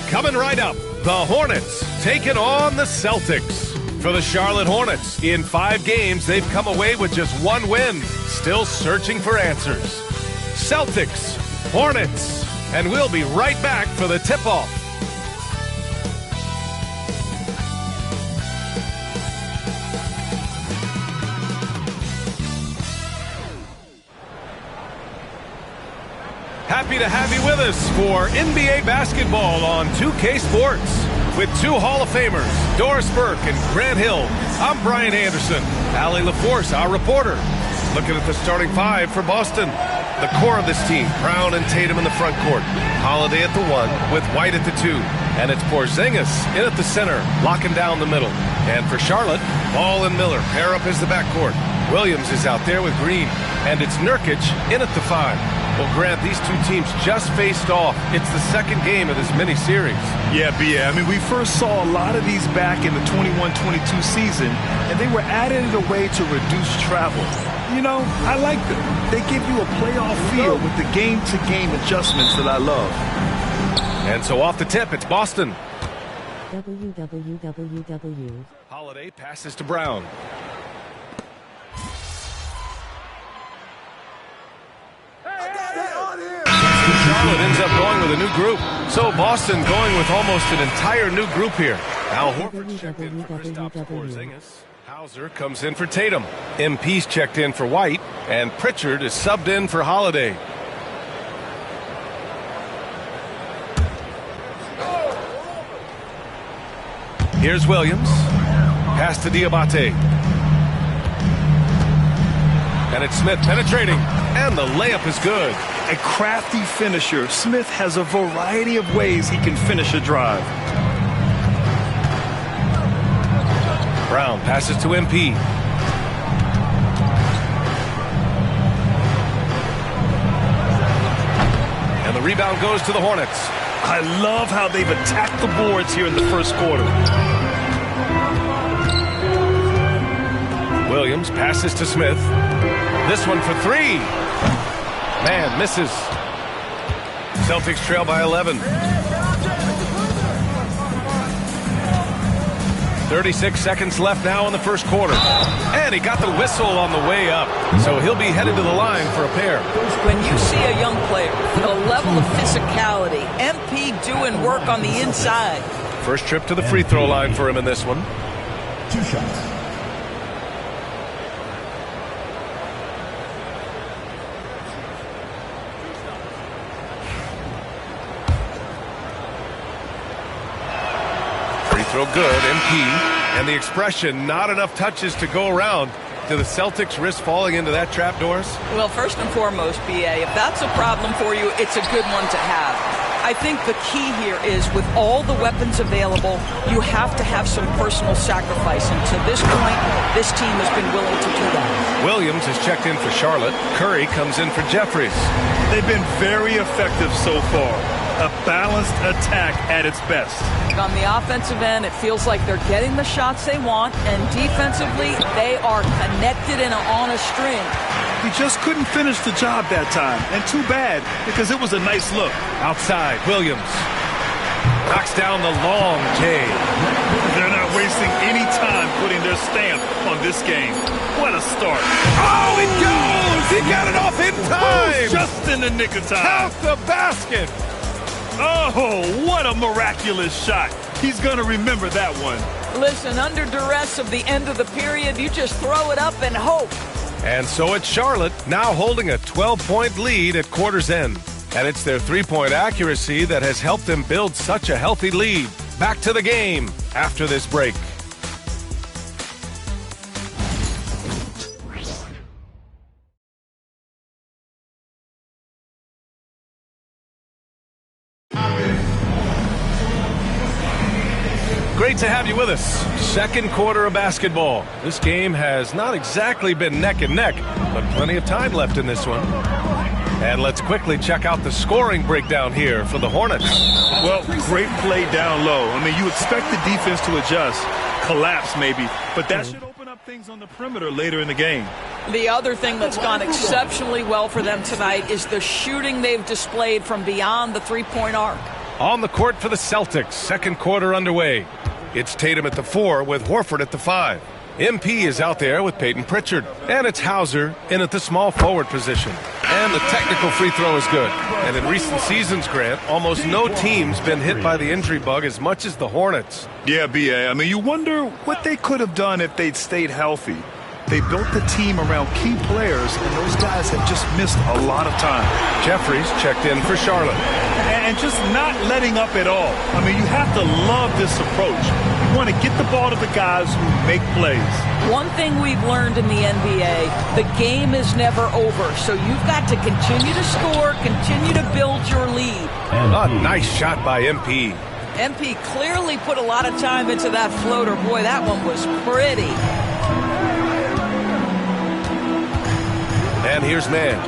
Coming right up, the Hornets taking on the Celtics. For the Charlotte Hornets, in 5 games, they've come away with just 1 win, still searching for answers. Celtics, Hornets, and we'll be right back for the tip-off. Happy to have you with us for NBA basketball on 2K Sports. With 2 Hall of Famers, Doris Burke and Grant Hill, I'm Brian Anderson. Allie LaForce, our reporter. Looking at the starting 5 for Boston. The core of this team, Brown and Tatum in the front court. Holiday at the 1 with White at the 2. And it's Porzingis in at the center, locking down the middle. And for Charlotte, Ball and Miller pair up as the backcourt. Williams is out there with Green. And it's Nurkic in at the 5. Well, Grant, these 2 teams just faced off. It's the second game of this mini-series. Yeah, B.A. I mean, we first saw a lot of these back in the 21-22 season, and they were added in a way to reduce travel. You know, I like them. They give you a playoff feel with the game-to-game adjustments that I love. And so off the tip, it's Boston. www. Holiday passes to Brown. Charlotte ends up going with a new group. So Boston going with almost an entire new group here. Al Horford's checked in for Kristaps Porzingis. Hauser comes in for Tatum. MP's checked in for White. And Pritchard is subbed in for Holiday. Here's Williams. Pass to Diabate. And it's Smith penetrating. And the layup is good. A crafty finisher, Smith has a variety of ways he can finish a drive. Brown passes to MP. And the rebound goes to the Hornets. I love how they've attacked the boards here in the first quarter. Williams passes to Smith. This one for 3. Man, misses. Celtics trail by 11. 36 seconds left now in the first quarter. And he got the whistle on the way up. So he'll be headed to the line for a pair. When you see a young player with a level of physicality, MP doing work on the inside. First trip to the free throw line for him in this one. 2 shots. Throw good, MP, and the expression, not enough touches to go around. Do the Celtics risk falling into that trap, Doris? Well, first and foremost, B.A., if that's a problem for you, it's a good one to have. I think the key here is with all the weapons available, you have to have some personal sacrifice. And to this point, this team has been willing to do that. Williams has checked in for Charlotte. Curry comes in for Jeffries. They've been very effective so far. A balanced attack at its best. On the offensive end, it feels like they're getting the shots they want, and defensively, they are connected and on a string. He just couldn't finish the job that time, and too bad, because it was a nice look. Outside, Williams knocks down the long J. They're not wasting any time putting their stamp on this game. What a start. Oh, it goes! He got it off in time! Just in the nick of time. Count the basket! Oh, what a miraculous shot. He's going to remember that one. Listen, under duress of the end of the period, you just throw it up and hope. And so it's Charlotte, now holding a 12-point lead at quarter's end. And it's their three-point accuracy that has helped them build such a healthy lead. Back to the game after this break. Great Great to have you with us. Second quarter of basketball. This game has not exactly been neck and neck, but plenty of time left in this one. And let's quickly check out the scoring breakdown here for the Hornets. Well, great play down low. I mean, you expect the defense to adjust, collapse maybe, but that should open up things on the perimeter later in the game. The other thing that's gone exceptionally well for them tonight is the shooting they've displayed from beyond the three-point arc. On the court for the Celtics, second quarter underway. It's Tatum at the 4 with Horford at the 5. MP is out there with Peyton Pritchard. And it's Hauser in at the small forward position. And the technical free throw is good. And in recent seasons, Grant, almost no team's been hit by the injury bug as much as the Hornets. Yeah, B.A. I mean, you wonder what they could have done if they'd stayed healthy. They built the team around key players, and those guys have just missed a lot of time. Jeffries checked in for Charlotte. And just not letting up at all. I mean, you have to love this approach. You want to get the ball to the guys who make plays. One thing we've learned in the NBA, the game is never over. So you've got to continue to score, continue to build your lead. A nice shot by MP. MP clearly put a lot of time into that floater. Boy, that one was pretty. And here's Mann.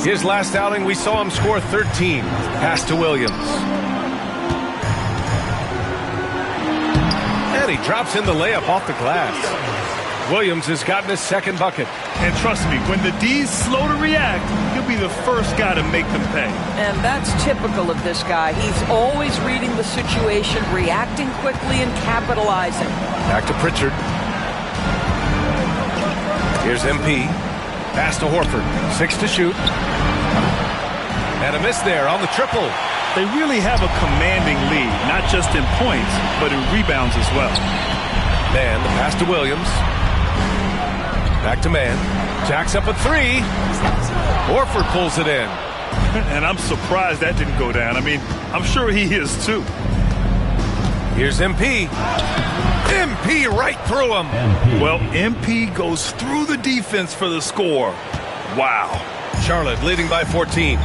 His last outing, we saw him score 13. Pass to Williams. And he drops in the layup off the glass. Williams has gotten his second bucket. And trust me, when the D's slow to react, he'll be the first guy to make them pay. And that's typical of this guy. He's always reading the situation, reacting quickly, and capitalizing. Back to Pritchard. Here's MP. Pass to Horford. 6 to shoot. And a miss there on the triple. They really have a commanding lead, not just in points, but in rebounds as well. Mann, the pass to Williams. Back to Mann. Jacks up a 3. Horford pulls it in. And I'm surprised that didn't go down. I mean, I'm sure he is too. Here's MP. MP right through him. Well, MP goes through the defense for the score. Wow. Charlotte leading by 14.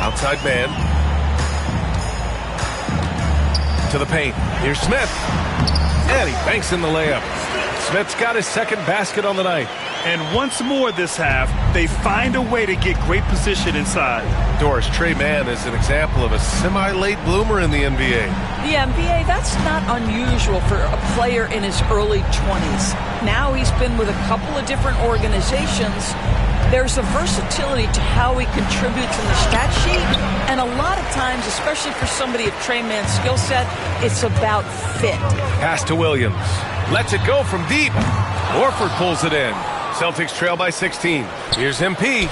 Outside man. To the paint. Here's Smith. And he banks in the layup. Smith's got his second basket on the night. And once more this half, they find a way to get great position inside. Doris, Trey Mann is an example of a semi-late bloomer in the NBA. The NBA, that's not unusual for a player in his early 20s. Now he's been with a couple of different organizations. There's a versatility to how he contributes in the stat sheet. And a lot of times, especially for somebody of Trey Mann's skill set, it's about fit. Pass to Williams. Lets it go from deep. Horford pulls it in. Celtics trail by 16. Here's MP.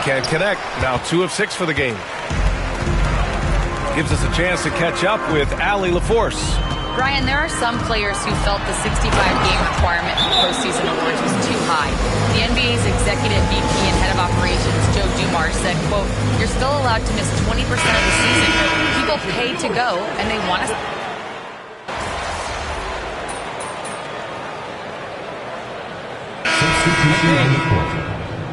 Can't connect. Now 2 of 6 for the game. Gives us a chance to catch up with Allie LaForce. Brian, there are some players who felt the 65-game requirement for postseason awards was too high. The NBA's executive VP and head of operations, Joe Dumars, said, quote, "You're still allowed to miss 20% of the season. People pay to go, and they want us."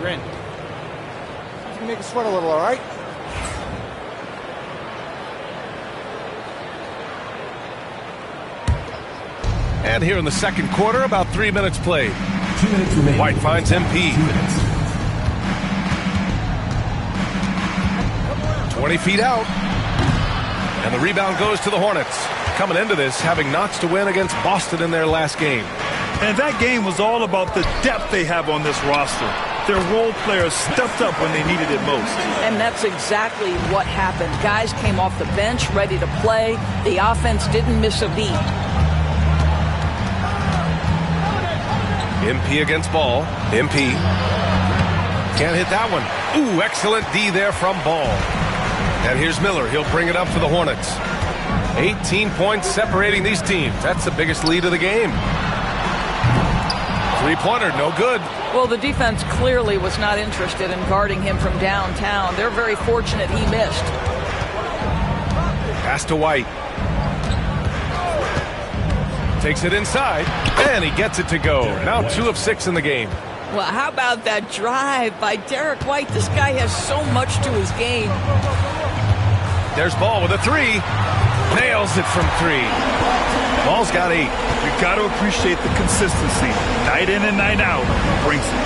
Rin. You can make us sweat a little, all right? And here in the second quarter, about 3 minutes played. 2 minutes remaining. White finds MP. 2 minutes. 20 feet out. And the rebound goes to the Hornets. Coming into this, having notched a win against Boston in their last game. And that game was all about the depth they have on this roster. Their role players stepped up when they needed it most. And that's exactly what happened. Guys came off the bench ready to play. The offense didn't miss a beat. MP against Ball. MP. Can't hit that one. Ooh, excellent D there from Ball. And here's Miller. He'll bring it up for the Hornets. 18 points separating these teams. That's the biggest lead of the game. Three-pointer, no good. Well, the defense clearly was not interested in guarding him from downtown. They're very fortunate he missed. Pass to White. Takes it inside, and he gets it to go. Now 2 of 6 in the game. Well, how about that drive by Derek White? This guy has so much to his game. There's Ball with a three. Nails it from three. Ball's got 8. You got to appreciate the consistency. Night in and night out, he brings it.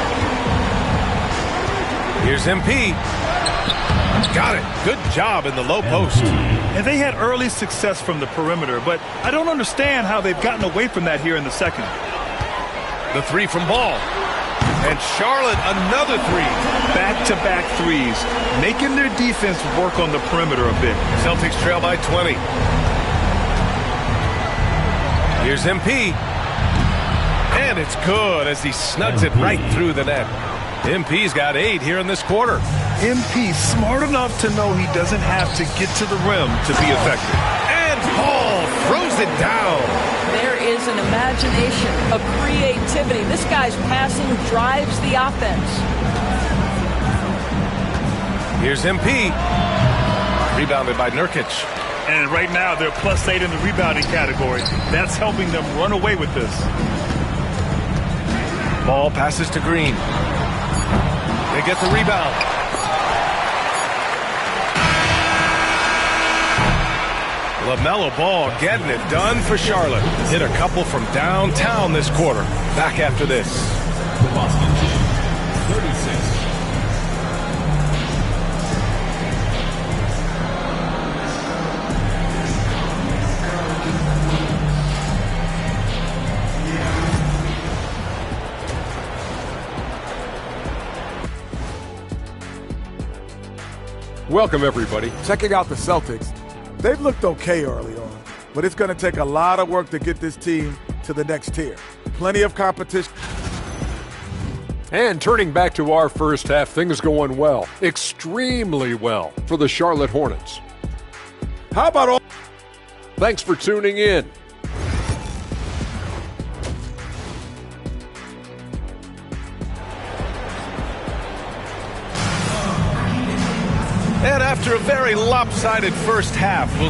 Here's MP. Got it. Good job in the low post. And they had early success from the perimeter, but I don't understand how they've gotten away from that here in the second. The three from Ball. And Charlotte, another three. Back-to-back threes, making their defense work on the perimeter a bit. Celtics trail by 20. Here's MP. And it's good as he snugs it right through the net. MP's got 8 here in this quarter. MP smart enough to know he doesn't have to get to the rim to be effective. And Ball throws it down. There is an imagination, a creativity. This guy's passing drives the offense. Here's MP. Rebounded by Nurkic. And right now they're +8 in the rebounding category. That's helping them run away with this. Ball passes to Green. They get the rebound. LaMelo Ball getting it done for Charlotte. Hit a couple from downtown this quarter. Back after this. The Boston Team, 36. Welcome, everybody. Checking out the Celtics. They've looked okay early on, but it's going to take a lot of work to get this team to the next tier. Plenty of competition. And turning back to our first half, things going well, extremely well for the Charlotte Hornets. How about all? Thanks for tuning in. And after a very lopsided first half, we'll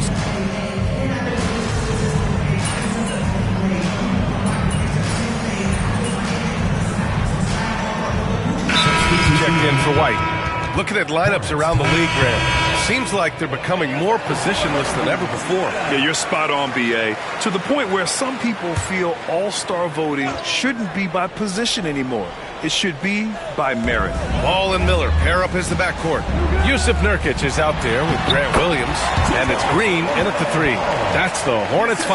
checked in for White. Looking at lineups around the league, Grant, seems like they're becoming more positionless than ever before. Yeah, you're spot on, B.A. To the point where some people feel all-star voting shouldn't be by position anymore. It should be by merit. Ball and Miller pair up as the backcourt. Yusuf Nurkic is out there with Grant Williams, and it's Green in at the 3. That's the Hornets 5.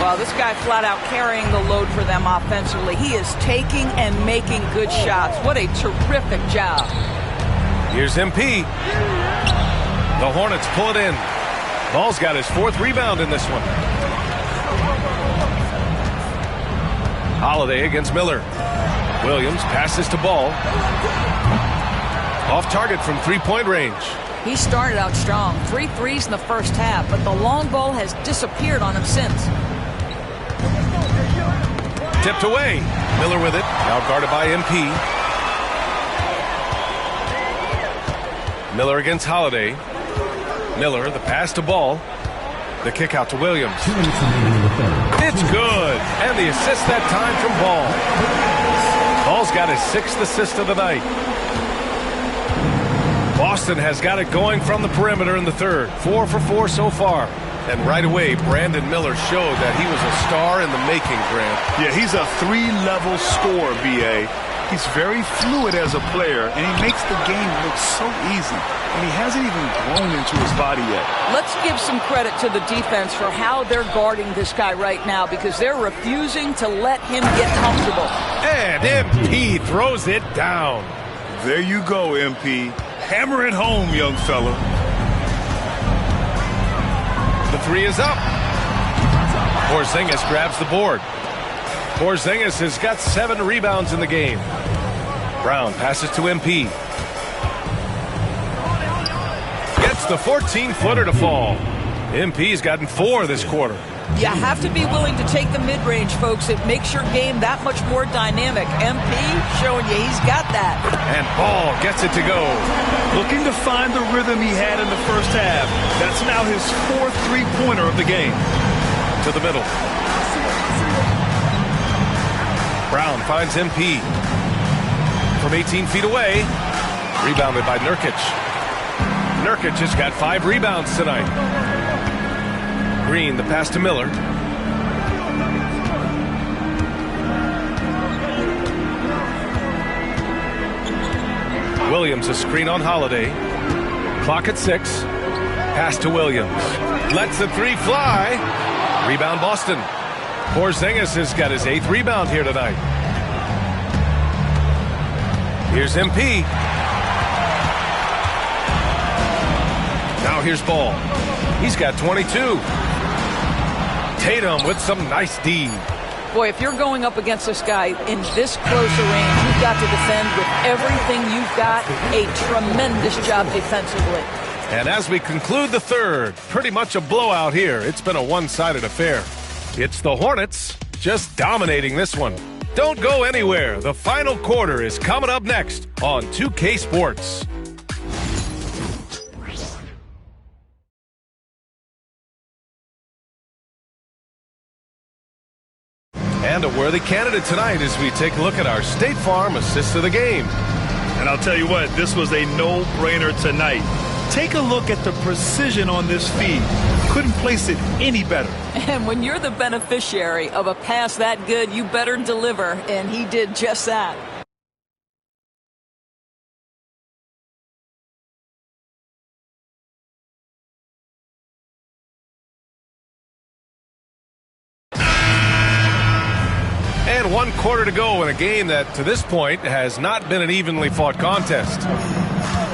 Well, this guy flat out carrying the load for them offensively. He is taking and making good shots. What a terrific job. Here's MP. The Hornets pull it in. Ball's got his 4th rebound in this one. Holiday against Miller. Williams passes to Ball. Off target from three-point range. He started out strong. 3 threes in the first half, but the long ball has disappeared on him since. Tipped away. Miller with it. Now guarded by MP. Miller against Holiday. Miller, the pass to Ball. The kick out to Williams. It's good. And the assist that time from Ball. Ball's got his 6th assist of the night. Boston has got it going from the perimeter in the 3rd. 4 for 4 so far. And right away, Brandon Miller showed that he was a star in the making, Grant. Yeah, he's a 3-level scorer, B.A. He's very fluid as a player, and he makes the game look so easy. And he hasn't even grown into his body yet. Let's give some credit to the defense for how they're guarding this guy right now, because they're refusing to let him get comfortable. And MP throws it down. There you go, MP. Hammer it home, young fella. The 3 is up. Porzingis grabs the board. Porzingis has got 7 rebounds in the game. Brown passes to MP. Gets the 14-footer to fall. MP's gotten 4 this quarter. You have to be willing to take the mid-range, folks. It makes your game that much more dynamic. MP showing you he's got that. And Ball gets it to go. Looking to find the rhythm he had in the first half. That's now his 4th three-pointer of the game. To the middle. Brown finds MP. From 18 feet away. Rebounded by Nurkic. Nurkic has got 5 rebounds tonight. Green, the pass to Miller. Williams, a screen on Holiday. Clock at 6. Pass to Williams. Lets the 3 fly. Rebound Boston. Porzingis has got his 8th rebound here tonight. Here's MP. Now here's Ball. He's got 22. Tatum with some nice D. Boy, if you're going up against this guy in this close a range, you've got to defend with everything you've got. A tremendous job defensively. And as we conclude the third, pretty much a blowout here. It's been a one-sided affair. It's the Hornets just dominating this one. Don't go anywhere. The final quarter is coming up next on 2K Sports. And a worthy candidate tonight as we take a look at our State Farm assist of the game. And I'll tell you what, this was a no-brainer tonight. Take a look at the precision on this feed. Couldn't place it any better. And when you're the beneficiary of a pass that good, you better deliver, and he did just that. And 1 quarter to go in a game that, to this point, has not been an evenly fought contest.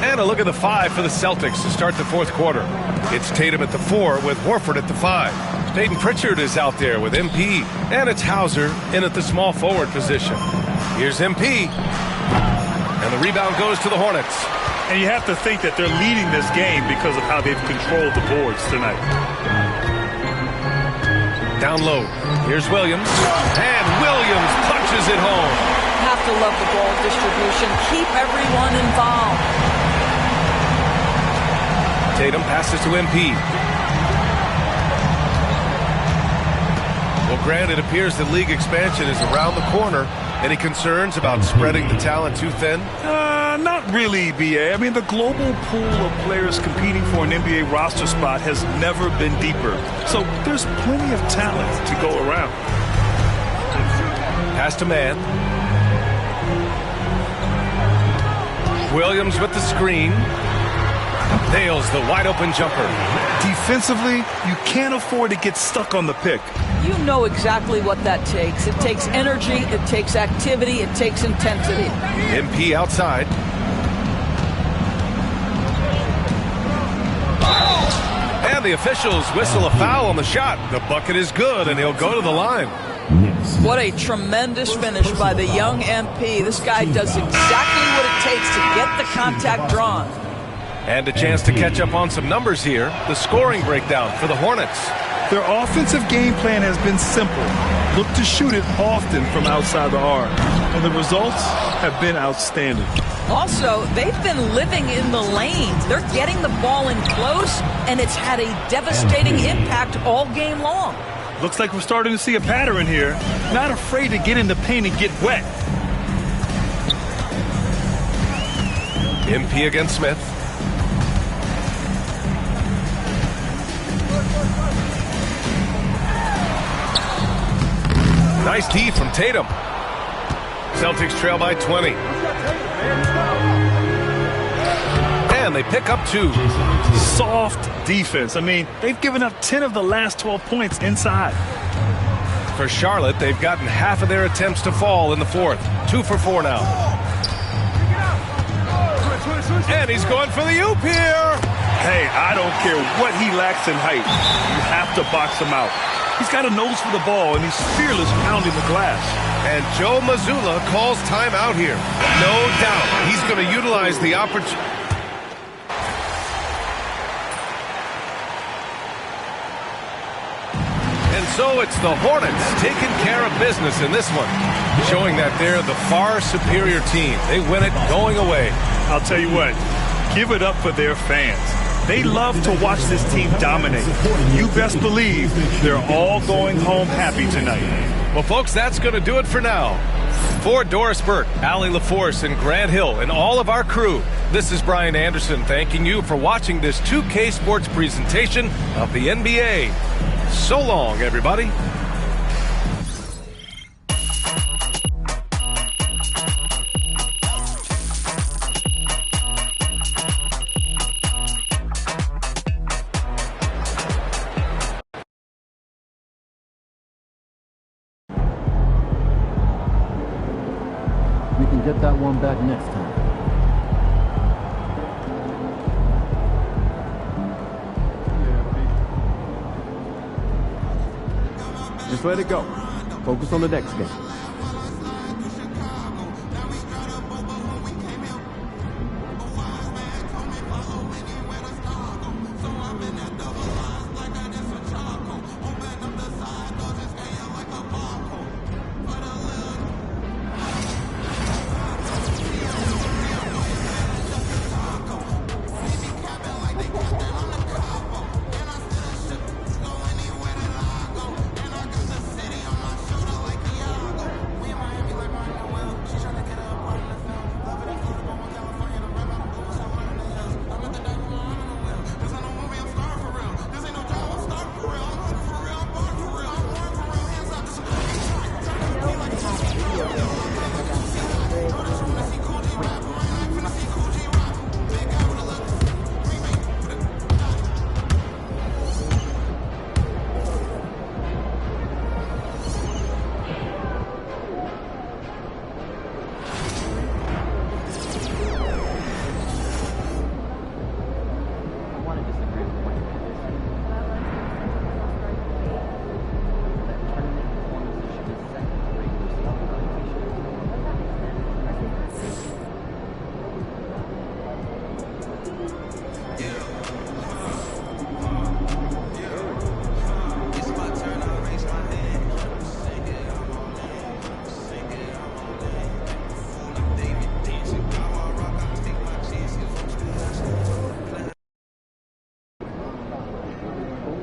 And a look at the 5 for the Celtics to start the 4th quarter. It's Tatum at the 4 with Horford at the 5. Peyton Pritchard is out there with MP. And it's Hauser in at the small forward position. Here's MP. And the rebound goes to the Hornets. And you have to think that they're leading this game because of how they've controlled the boards tonight. Down low. Here's Williams. And Williams punches it home. Have to love the ball distribution. Keep everyone involved. Tatum passes to MP. Well, Grant, it appears that league expansion is around the corner. Any concerns about spreading the talent too thin? Not really, BA. I mean, the global pool of players competing for an NBA roster spot has never been deeper. So there's plenty of talent to go around. Pass to man. Williams with the screen. Nails the wide open jumper. Defensively, you can't afford to get stuck on the pick. You know exactly what that takes. It takes energy, it takes activity, it takes intensity. MP outside. And the officials whistle a foul on the shot. The bucket is good, and he'll go to the line. What a tremendous finish by the young MP. This guy does exactly what it takes to get the contact drawn. And a chance to catch up on some numbers here. The scoring breakdown for the Hornets. Their offensive game plan has been simple. Look to shoot it often from outside the arc. And the results have been outstanding. Also, they've been living in the lanes. They're getting the ball in close, and it's had a devastating impact all game long. Looks like we're starting to see a pattern here. Not afraid to get in the paint and get wet. MP against Smith. Nice D from Tatum. Celtics trail by 20. And they pick up 2. Soft defense. I mean, they've given up 10 of the last 12 points inside. For Charlotte, they've gotten half of their attempts to fall in the 4th. 2 for 4 now. And he's going for the oop here. Hey, I don't care what he lacks in height. You have to box him out. He's got a nose for the ball, and he's fearless pounding the glass. And Joe Mazzulla calls timeout here. No doubt he's going to utilize the opportunity. And so it's the Hornets taking care of business in this one, showing that they're the far superior team. They win it going away. I'll tell you what, give it up for their fans. They love to watch this team dominate. You best believe they're all going home happy tonight. Well, folks, that's going to do it for now. For Doris Burke, Allie LaForce, and Grant Hill, and all of our crew, this is Brian Anderson thanking you for watching this 2K Sports presentation of the NBA. So long, everybody. We can get that one back next time. Just let it go. Focus on the next game.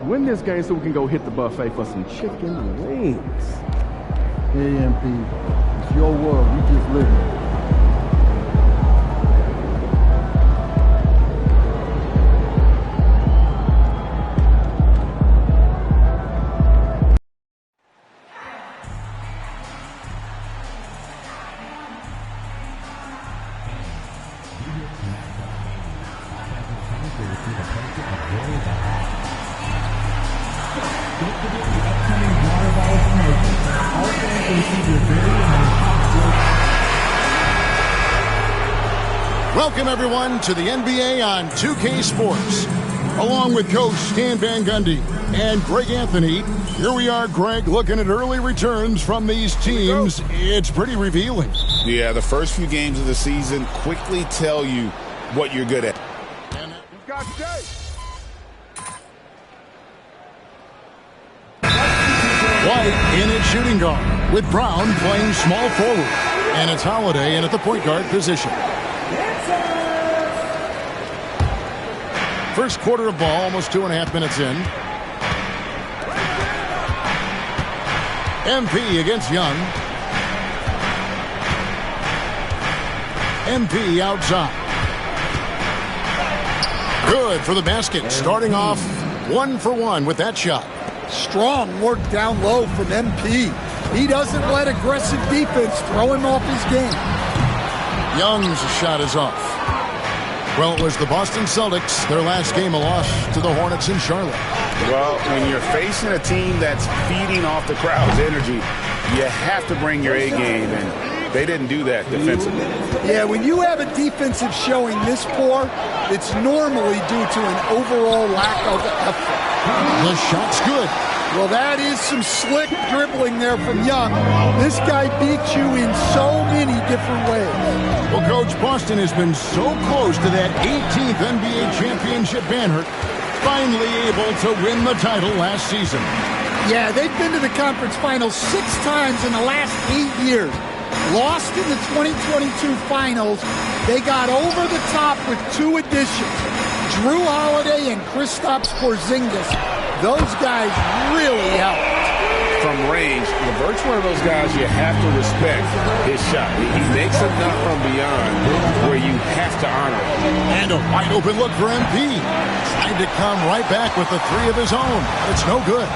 Win this game so we can go hit the buffet for some chicken wings. Hey, MP, it's your world. You just live in it. Welcome, everyone, to the NBA on 2K Sports. Along with Coach Stan Van Gundy and Greg Anthony, here we are, Greg, looking at early returns from these teams. It's pretty revealing. Yeah, the first few games of the season quickly tell you what you're good at. White in at shooting guard, with Brown playing small forward. And it's Holiday in at the point guard position. First quarter of ball, almost 2.5 minutes in. MP against Young. MP outside. Good for the basket. Starting off 1 for 1 with that shot. Strong work down low from MP. He doesn't let aggressive defense throw him off his game. Young's shot is off. Well, it was the Boston Celtics, their last game, a loss to the Hornets in Charlotte. Well, when you're facing a team that's feeding off the crowd's energy, you have to bring your A game, and they didn't do that defensively. Yeah, when you have a defensive showing this poor, it's normally due to an overall lack of effort. The shot's good. Well, that is some slick dribbling there from Young. This guy beats you in so many different ways. Well, Coach, Boston has been so close to that 18th NBA championship banner, finally able to win the title last season. Yeah, they've been to the conference finals 6 times in the last 8 years. Lost in the 2022 finals. They got over the top with 2 additions. Drew Holiday and Kristaps Porzingis. Those guys really helped. from range. LeVert's one of those guys you have to respect his shot. He makes enough from beyond where you have to honor it. And a wide open look for MP. Trying to come right back with the three of his own. It's no good.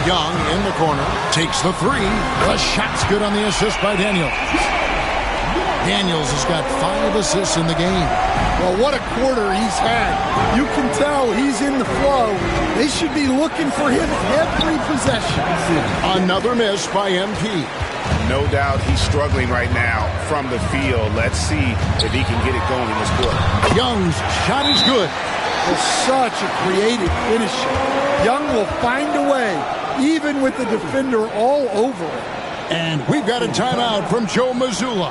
Young in the corner. Takes the three. The shot's good on the assist by Daniels. Daniels has got 5 assists in the game. Well, what a quarter he's had. You can tell he's in the flow. They should be looking for him every possession. Another miss by MP. No doubt he's struggling right now from the field. Let's see if he can get it going in this quarter. Young's shot is good. Well, such a creative finisher. Young will find a way, even with the defender all over it. And we've got a timeout from Joe Mazzulla.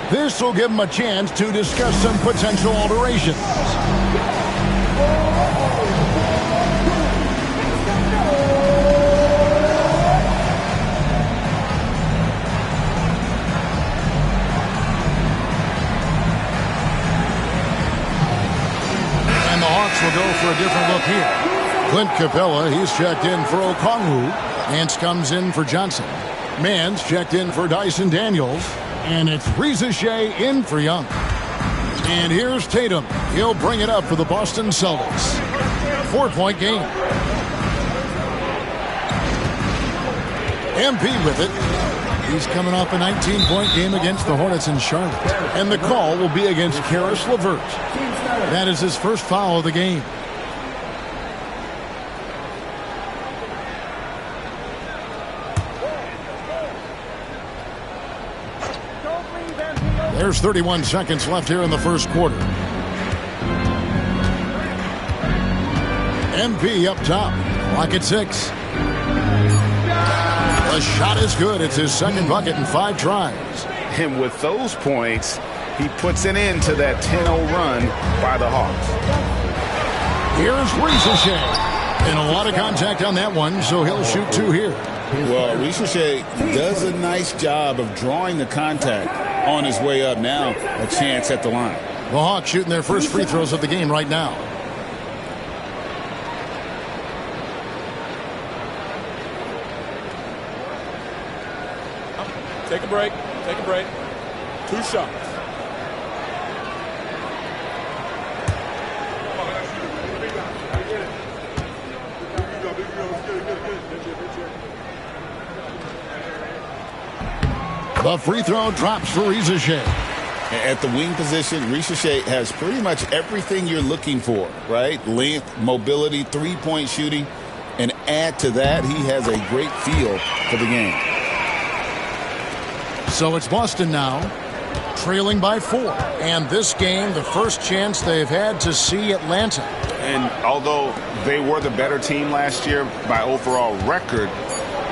This will give him a chance to discuss some potential alterations. And the Hawks will go for a different look here. Clint Capella, he's checked in for Okongwu. Nance comes in for Johnson. Mans checked in for Dyson Daniels. And it's Rizachet in for Young. And here's Tatum. He'll bring it up for the Boston Celtics. 4-point game. MP with it. He's coming off a 19-point game against the Hornets in Charlotte. And the call will be against Karis LeVert. That is his first foul of the game. There's 31 seconds left here in the first quarter. MP up top. Clock at 6. The shot is good. It's his second bucket in 5 tries. And with those points, he puts an end to that 10-0 run by the Hawks. Here's Rizachet. And a lot of contact on that one, so he'll shoot 2 here. Well, Rizachet does a nice job of drawing the contact on his way up. Now a chance at the line. The Hawks shooting their first free throws of the game right now. Take a break. Take a break. 2 shots. The free throw drops for Rizachet. At the wing position, Rizachet has pretty much everything you're looking for, right? Length, mobility, three-point shooting, and add to that, he has a great feel for the game. So it's Boston now, trailing by 4. And this game, the first chance they've had to see Atlanta. And although they were the better team last year by overall record,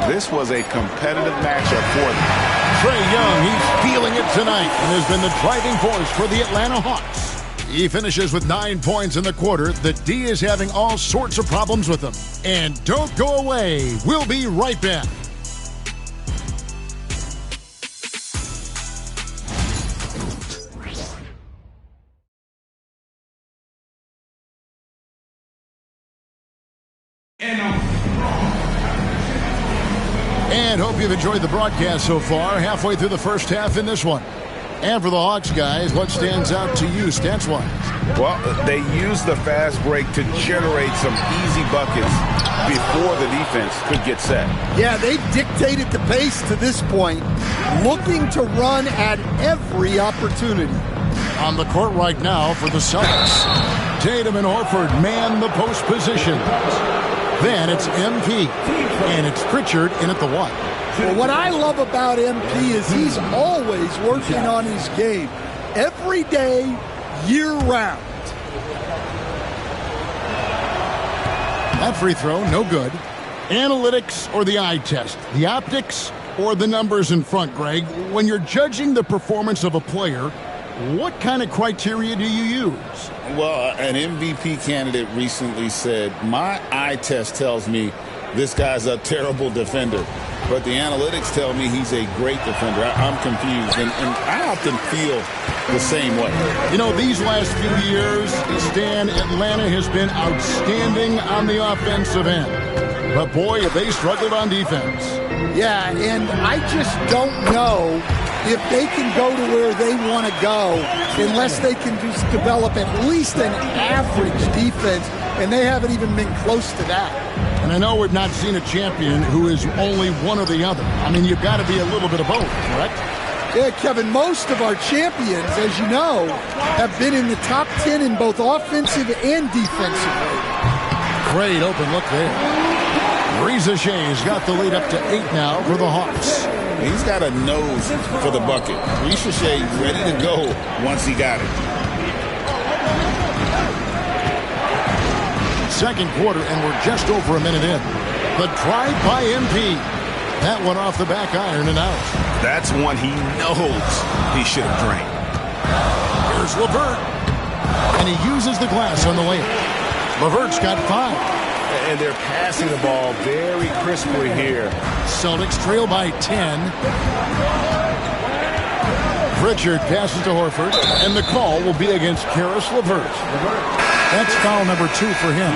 this was a competitive matchup for them. Trae Young, he's feeling it tonight and has been the driving force for the Atlanta Hawks. He finishes with 9 points in the quarter. The D is having all sorts of problems with him. And don't go away. We'll be right back. And hope you've enjoyed the broadcast so far. Halfway through the first half in this one. And for the Hawks guys, what stands out to you stats-wise? Well, they used the fast break to generate some easy buckets before the defense could get set. Yeah, they dictated the pace to this point, looking to run at every opportunity. On the court right now for the Celtics, Tatum and Horford man the post positions. Then it's MP, and it's Pritchard in at the 1. Well, what I love about MP is he's always working on his game. Every day, year-round. That free throw, no good. Analytics or the eye test? The optics or the numbers in front, Greg? When you're judging the performance of a player, what kind of criteria do you use? Well, an MVP candidate recently said, my eye test tells me this guy's a terrible defender, but the analytics tell me he's a great defender. I'm confused, and I often feel the same way. You know, these last few years, Stan, Atlanta has been outstanding on the offensive end. But boy, have they struggled on defense. Yeah, and I just don't know if they can go to where they want to go unless they can just develop at least an average defense, and they haven't even been close to that. And I know we've not seen a champion who is only one or the other. I mean, you've got to be a little bit of both, correct? Yeah, Kevin, most of our champions, as you know, have been in the top 10 in both offensive and defensive rating. Great open look there. Reza Shea's got the lead up to 8 now for the Hawks. He's got a nose for the bucket. Reza Shea ready to go once he got it. Second quarter, and we're just over a minute in. The drive by MP. That one off the back iron and out. That's one he knows he should have drained. Here's LeVert. And he uses the glass on the layup. LeVert's got 5. And they're passing the ball very crisply here. Celtics trail by 10. Pritchard passes to Horford, and the call will be against Karis LeVert. That's foul number 2 for him.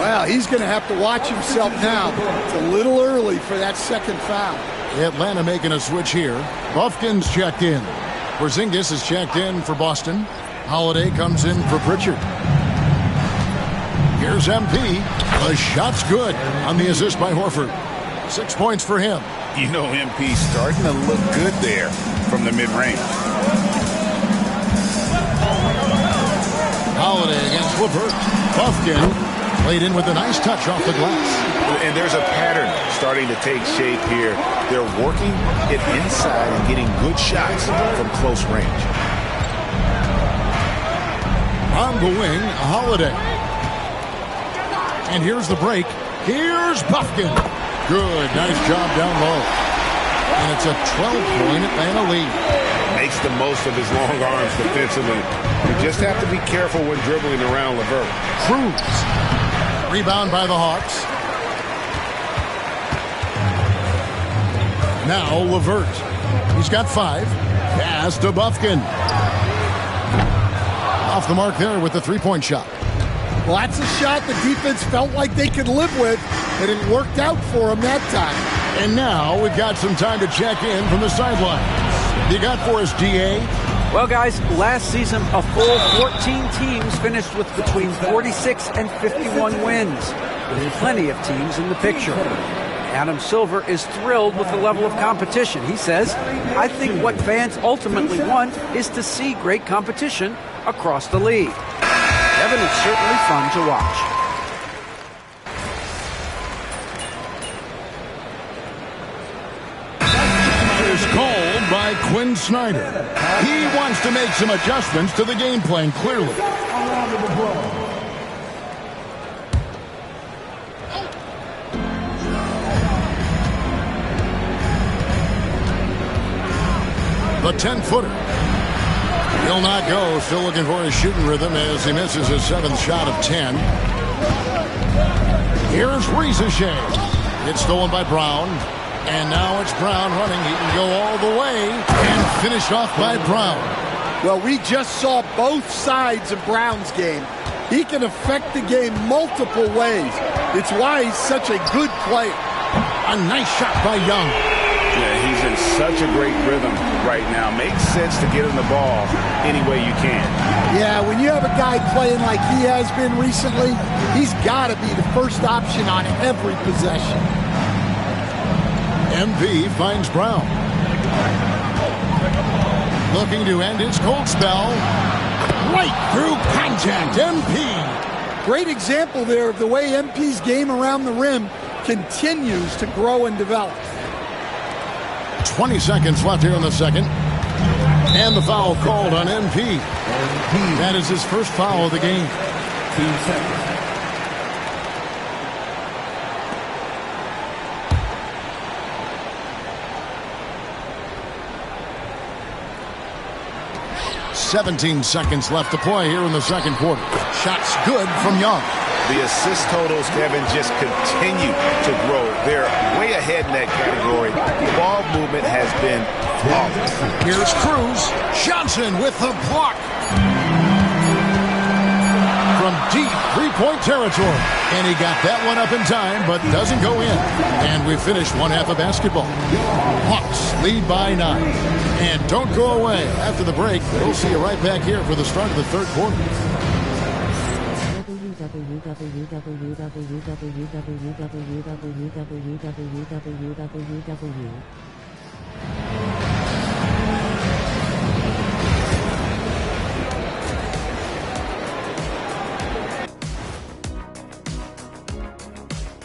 Well, he's going to have to watch himself now. It's a little early for that second foul. Atlanta making a switch here. Buffkin's checked in. Porzingis is checked in for Boston. Holiday comes in for Pritchard. Here's MP. The shot's good on the assist by Horford. 6 points for him. You know, MP starting to look good there from the mid-range. Holiday against LeVert. Buffkin played in with a nice touch off the glass. And there's a pattern starting to take shape here. They're working it inside and getting good shots from close range. On the wing, Holiday. And here's the break. Here's Buffkin. Good. Nice job down low. And it's a 12-point Atlanta lead. Makes the most of his long arms defensively. You just have to be careful when dribbling around LeVert. Cruz. Rebound by the Hawks. Now LeVert. He's got 5. Pass to Buffkin. Off the mark there with the 3-point shot. Well, that's a shot the defense felt like they could live with, and it worked out for them that time. And now we've got some time to check in from the sidelines. You got for us, DA? Well, guys, last season, a full 14 teams finished with between 46 and 51 wins, with plenty of teams in the picture. Adam Silver is thrilled with the level of competition. He says, I think what fans ultimately want is to see great competition across the league. Kevin, it's certainly fun to watch. Is called by Quinn Snyder. He wants to make some adjustments to the game plan, clearly. The 10-footer. He'll not go. Still looking for his shooting rhythm as he misses his 7th shot of 10. Here's Reza Shea. It's stolen by Brown. And now it's Brown running. He can go all the way and finished off by Brown. Well, we just saw both sides of Brown's game. He can affect the game multiple ways. It's why he's such a good player. A nice shot by Young. Yeah, he's in such a great rhythm right now. Makes sense to get him the ball any way you can. Yeah, when you have a guy playing like he has been recently, he's got to be the first option on every possession. MV finds Brown. Looking to end his cold spell. Right through contact, MP. Great example there of the way MP's game around the rim continues to grow and develop. 20 seconds left here in the second. And the foul called on MP. That is his first foul of the game. 2 seconds. "17 seconds left to play here in the second quarter. Shots good from Young. The assist totals, Kevin, just continue to grow. They're way ahead in that category. The ball movement has been flawless. Here's Cruz. Johnson with the block. From deep three-point territory. And he got that one up in time, but doesn't go in. And we finish one half of basketball. Hawks lead by 9. And don't go away. After the break, we'll see you right back here for the start of the third quarter.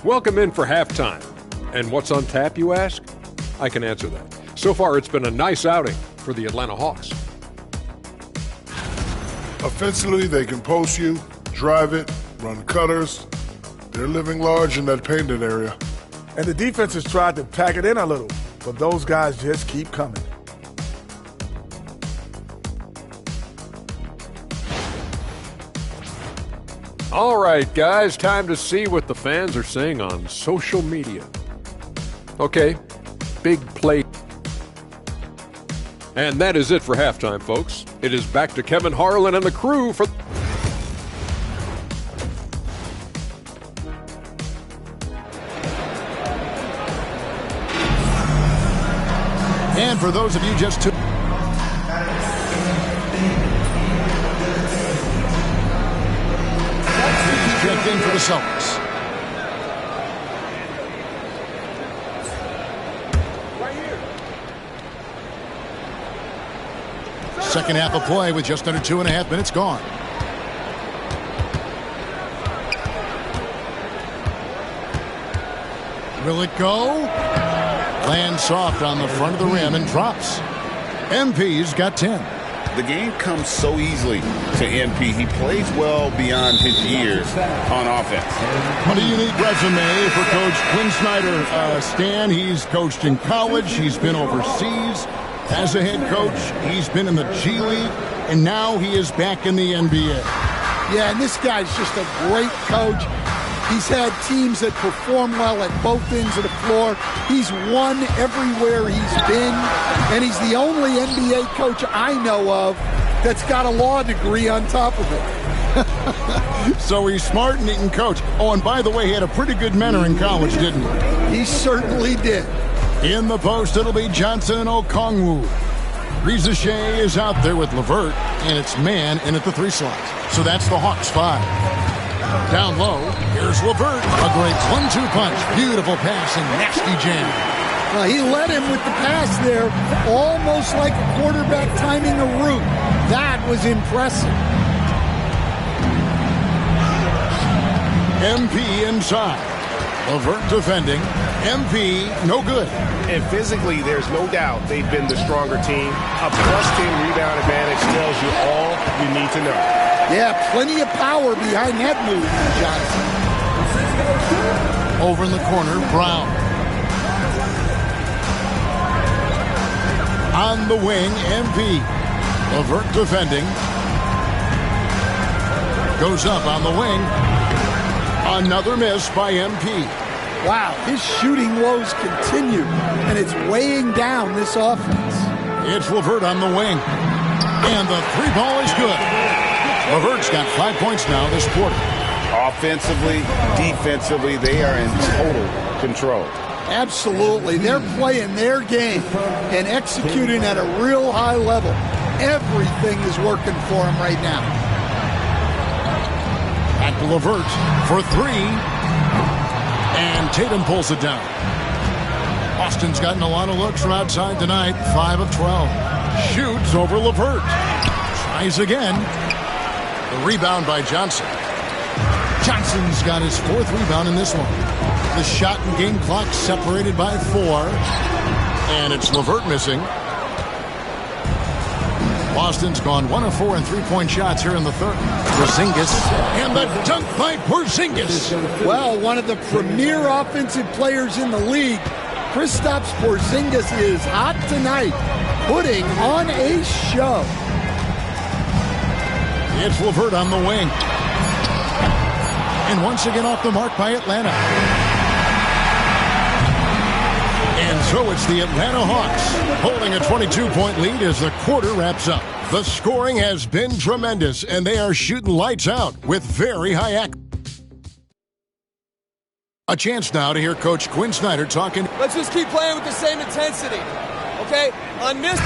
Welcome in for halftime. And what's on tap, you ask? I can answer that. So far, it's been a nice outing for the Atlanta Hawks. Offensively, they can post you, drive it, run cutters. They're living large in that painted area. And the defense has tried to pack it in a little, but those guys just keep coming. All right, guys, time to see what the fans are saying on social media. Okay, big play. And that is it for halftime, folks. It is back to Kevin Harlan and the crew for... And for those of you just tuned checked in for the Celtics. Second half of play with just under 2.5 minutes gone. Will it go? Lands soft on the front of the rim and drops. MP's got 10. The game comes so easily to MP. He plays well beyond his years on offense. What a unique resume for Coach Quinn Snyder. Stan, he's coached in college. He's been overseas as a head coach. He's been in the G League, and now he is back in the NBA. Yeah, and this guy's just a great coach. He's had teams that perform well at both ends of the floor. He's won everywhere he's been, and he's the only NBA coach I know of that's got a law degree on top of it. So he's smart and he can coach. Oh, and by the way, he had a pretty good mentor in college, didn't he? He certainly did. In the post, it'll be Johnson and Okongwu. Reza Shea is out there with LeVert, and it's man in at the 3 slot. So that's the Hawks 5. Down low, here's LeVert. A great 1-2 punch. Beautiful pass and nasty jam. He led him with the pass there, almost like a quarterback timing a route. That was impressive. MP inside. LeVert defending. MP, no good. And physically, there's no doubt they've been the stronger team. A +10 rebound advantage tells you all you need to know. Yeah, plenty of power behind that move, Johnson. Over in the corner, Brown. On the wing, MP. LeVert defending. Goes up on the wing. Another miss by MP. Wow, his shooting woes continue, and it's weighing down this offense. It's LeVert on the wing. And the 3 ball is good. LeVert's got 5 points now this quarter. Offensively, defensively, they are in total control. Absolutely. They're playing their game and executing at a real high level. Everything is working for them right now. Back to LeVert for 3. And Tatum pulls it down. Austin's gotten a lot of looks from outside tonight. 5 of 12. Shoots over LeVert. Tries again. The rebound by Johnson. Johnson's got his 4th rebound in this one. The shot and game clock separated by 4. And it's LeVert missing. Boston's gone 1 of 4 in 3-point shots here in the third. Porzingis. And the dunk by Porzingis. Well, one of the premier offensive players in the league. Kristaps Porzingis is hot tonight, putting on a show. It's LeVert on the wing. And once again off the mark by Atlanta. And so it's the Atlanta Hawks holding a 22-point lead as the quarter wraps up. The scoring has been tremendous, and they are shooting lights out with very high accuracy. A chance now to hear Coach Quinn Snyder talking. Let's just keep playing with the same intensity, okay? On this.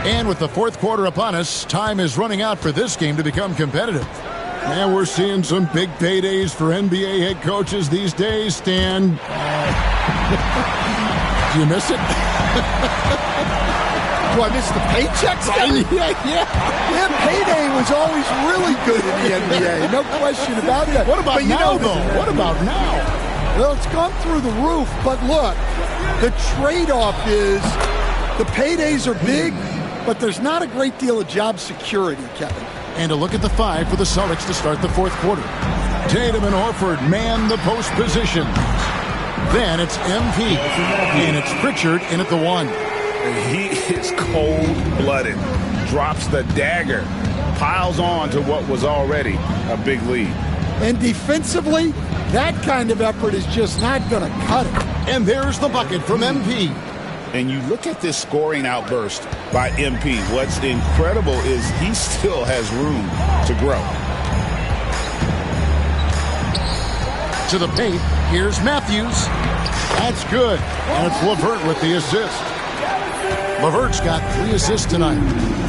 And with the fourth quarter upon us, time is running out for this game to become competitive. And we're seeing some big paydays for NBA head coaches these days, Stan. Do you miss it? Do I miss the paychecks? Yeah, payday was always really good in the NBA. No question about that. What about now, though? What about now? Well, it's gone through the roof. But look, the trade-off is the paydays are big, but there's not a great deal of job security, Kevin. And a look at the 5 for the Celtics to start the fourth quarter. Tatum and Horford man the post position. Then it's MP, and it's Pritchard in at the 1. He is cold-blooded, drops the dagger, piles on to what was already a big lead. And defensively, that kind of effort is just not going to cut it. And there's the bucket from MP. And you look at this scoring outburst by MP. What's incredible is he still has room to grow. To the paint, here's Matthews. That's good. And it's LeVert with the assist. LeVert's got 3 assists tonight.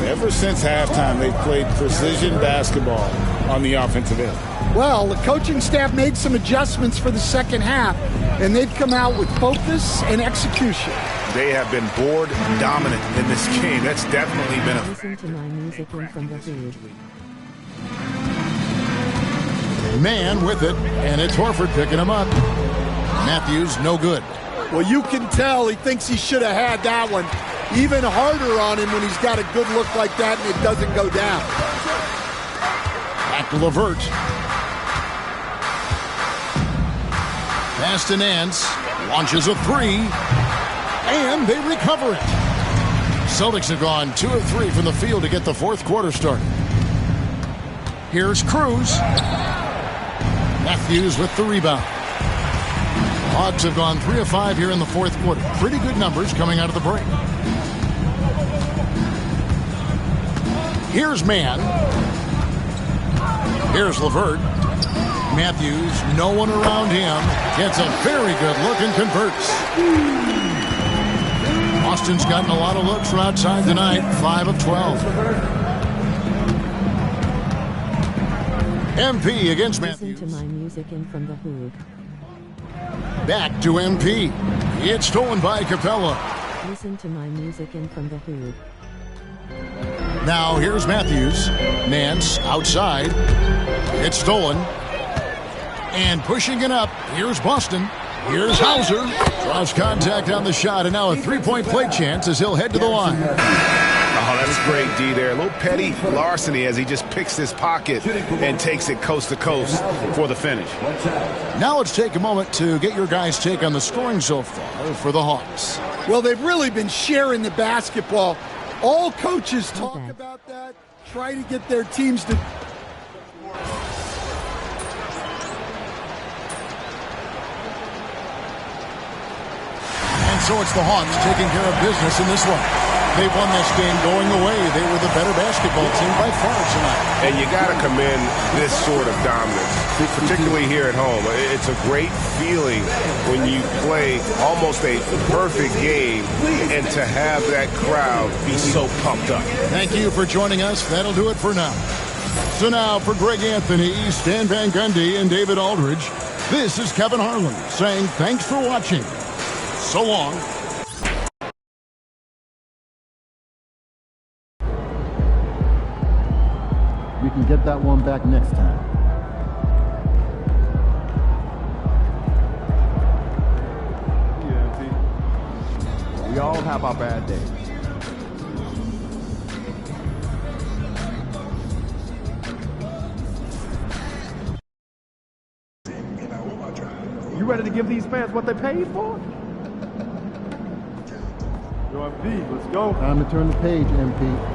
Ever since halftime, they've played precision basketball on the offensive end. Well, the coaching staff made some adjustments for the second half, and they've come out with focus and execution. They have been board dominant in this game. That's definitely been a... Listen to my music in from the hood. Man with it, and it's Horford picking him up. Matthews, no good. Well, you can tell he thinks he should have had that one. Even harder on him when he's got a good look like that and it doesn't go down. Back to LeVert. Pass to Nance. Launches a 3. And they recover it. Celtics have gone 2 of 3 from the field to get the fourth quarter started. Here's Cruz. Matthews with the rebound. Hawks have gone 3 of 5 here in the fourth quarter. Pretty good numbers coming out of the break. Here's Man. Here's LeVert. Matthews, no one around him. Gets a very good look and converts. Austin's gotten a lot of looks from outside tonight. 5 of 12. MP against Matthews. Listen to my music in from the hood. Back to MP. It's stolen by Capella. Listen to my music in from the hood. Now here's Matthews. Nance outside. It's stolen. And pushing it up. Here's Boston. Here's Hauser. Draws contact on the shot, and now a three-point play chance as he'll head to the line. Oh, that's great, D there. A little petty larceny as he just picks his pocket and takes it coast to coast for the finish. Now let's take a moment to get your guys' take on the scoring so far for the Hawks. Well, they've really been sharing the basketball. All coaches talk about that, try to get their teams to... And so it's the Hawks taking care of business in this one. They won this game going away. They were the better basketball team by far tonight. And you got to commend this sort of dominance, particularly here at home. It's a great feeling when you play almost a perfect game and to have that crowd be so pumped up. Thank you for joining us. That'll do it for now. So now for Greg Anthony, Stan Van Gundy, and David Aldridge, this is Kevin Harlan saying thanks for watching. So long. We can get that one back next time. Yeah, we all have our bad days. You ready to give these fans what they paid for? Yo, MP, let's go. Time to turn the page, MP.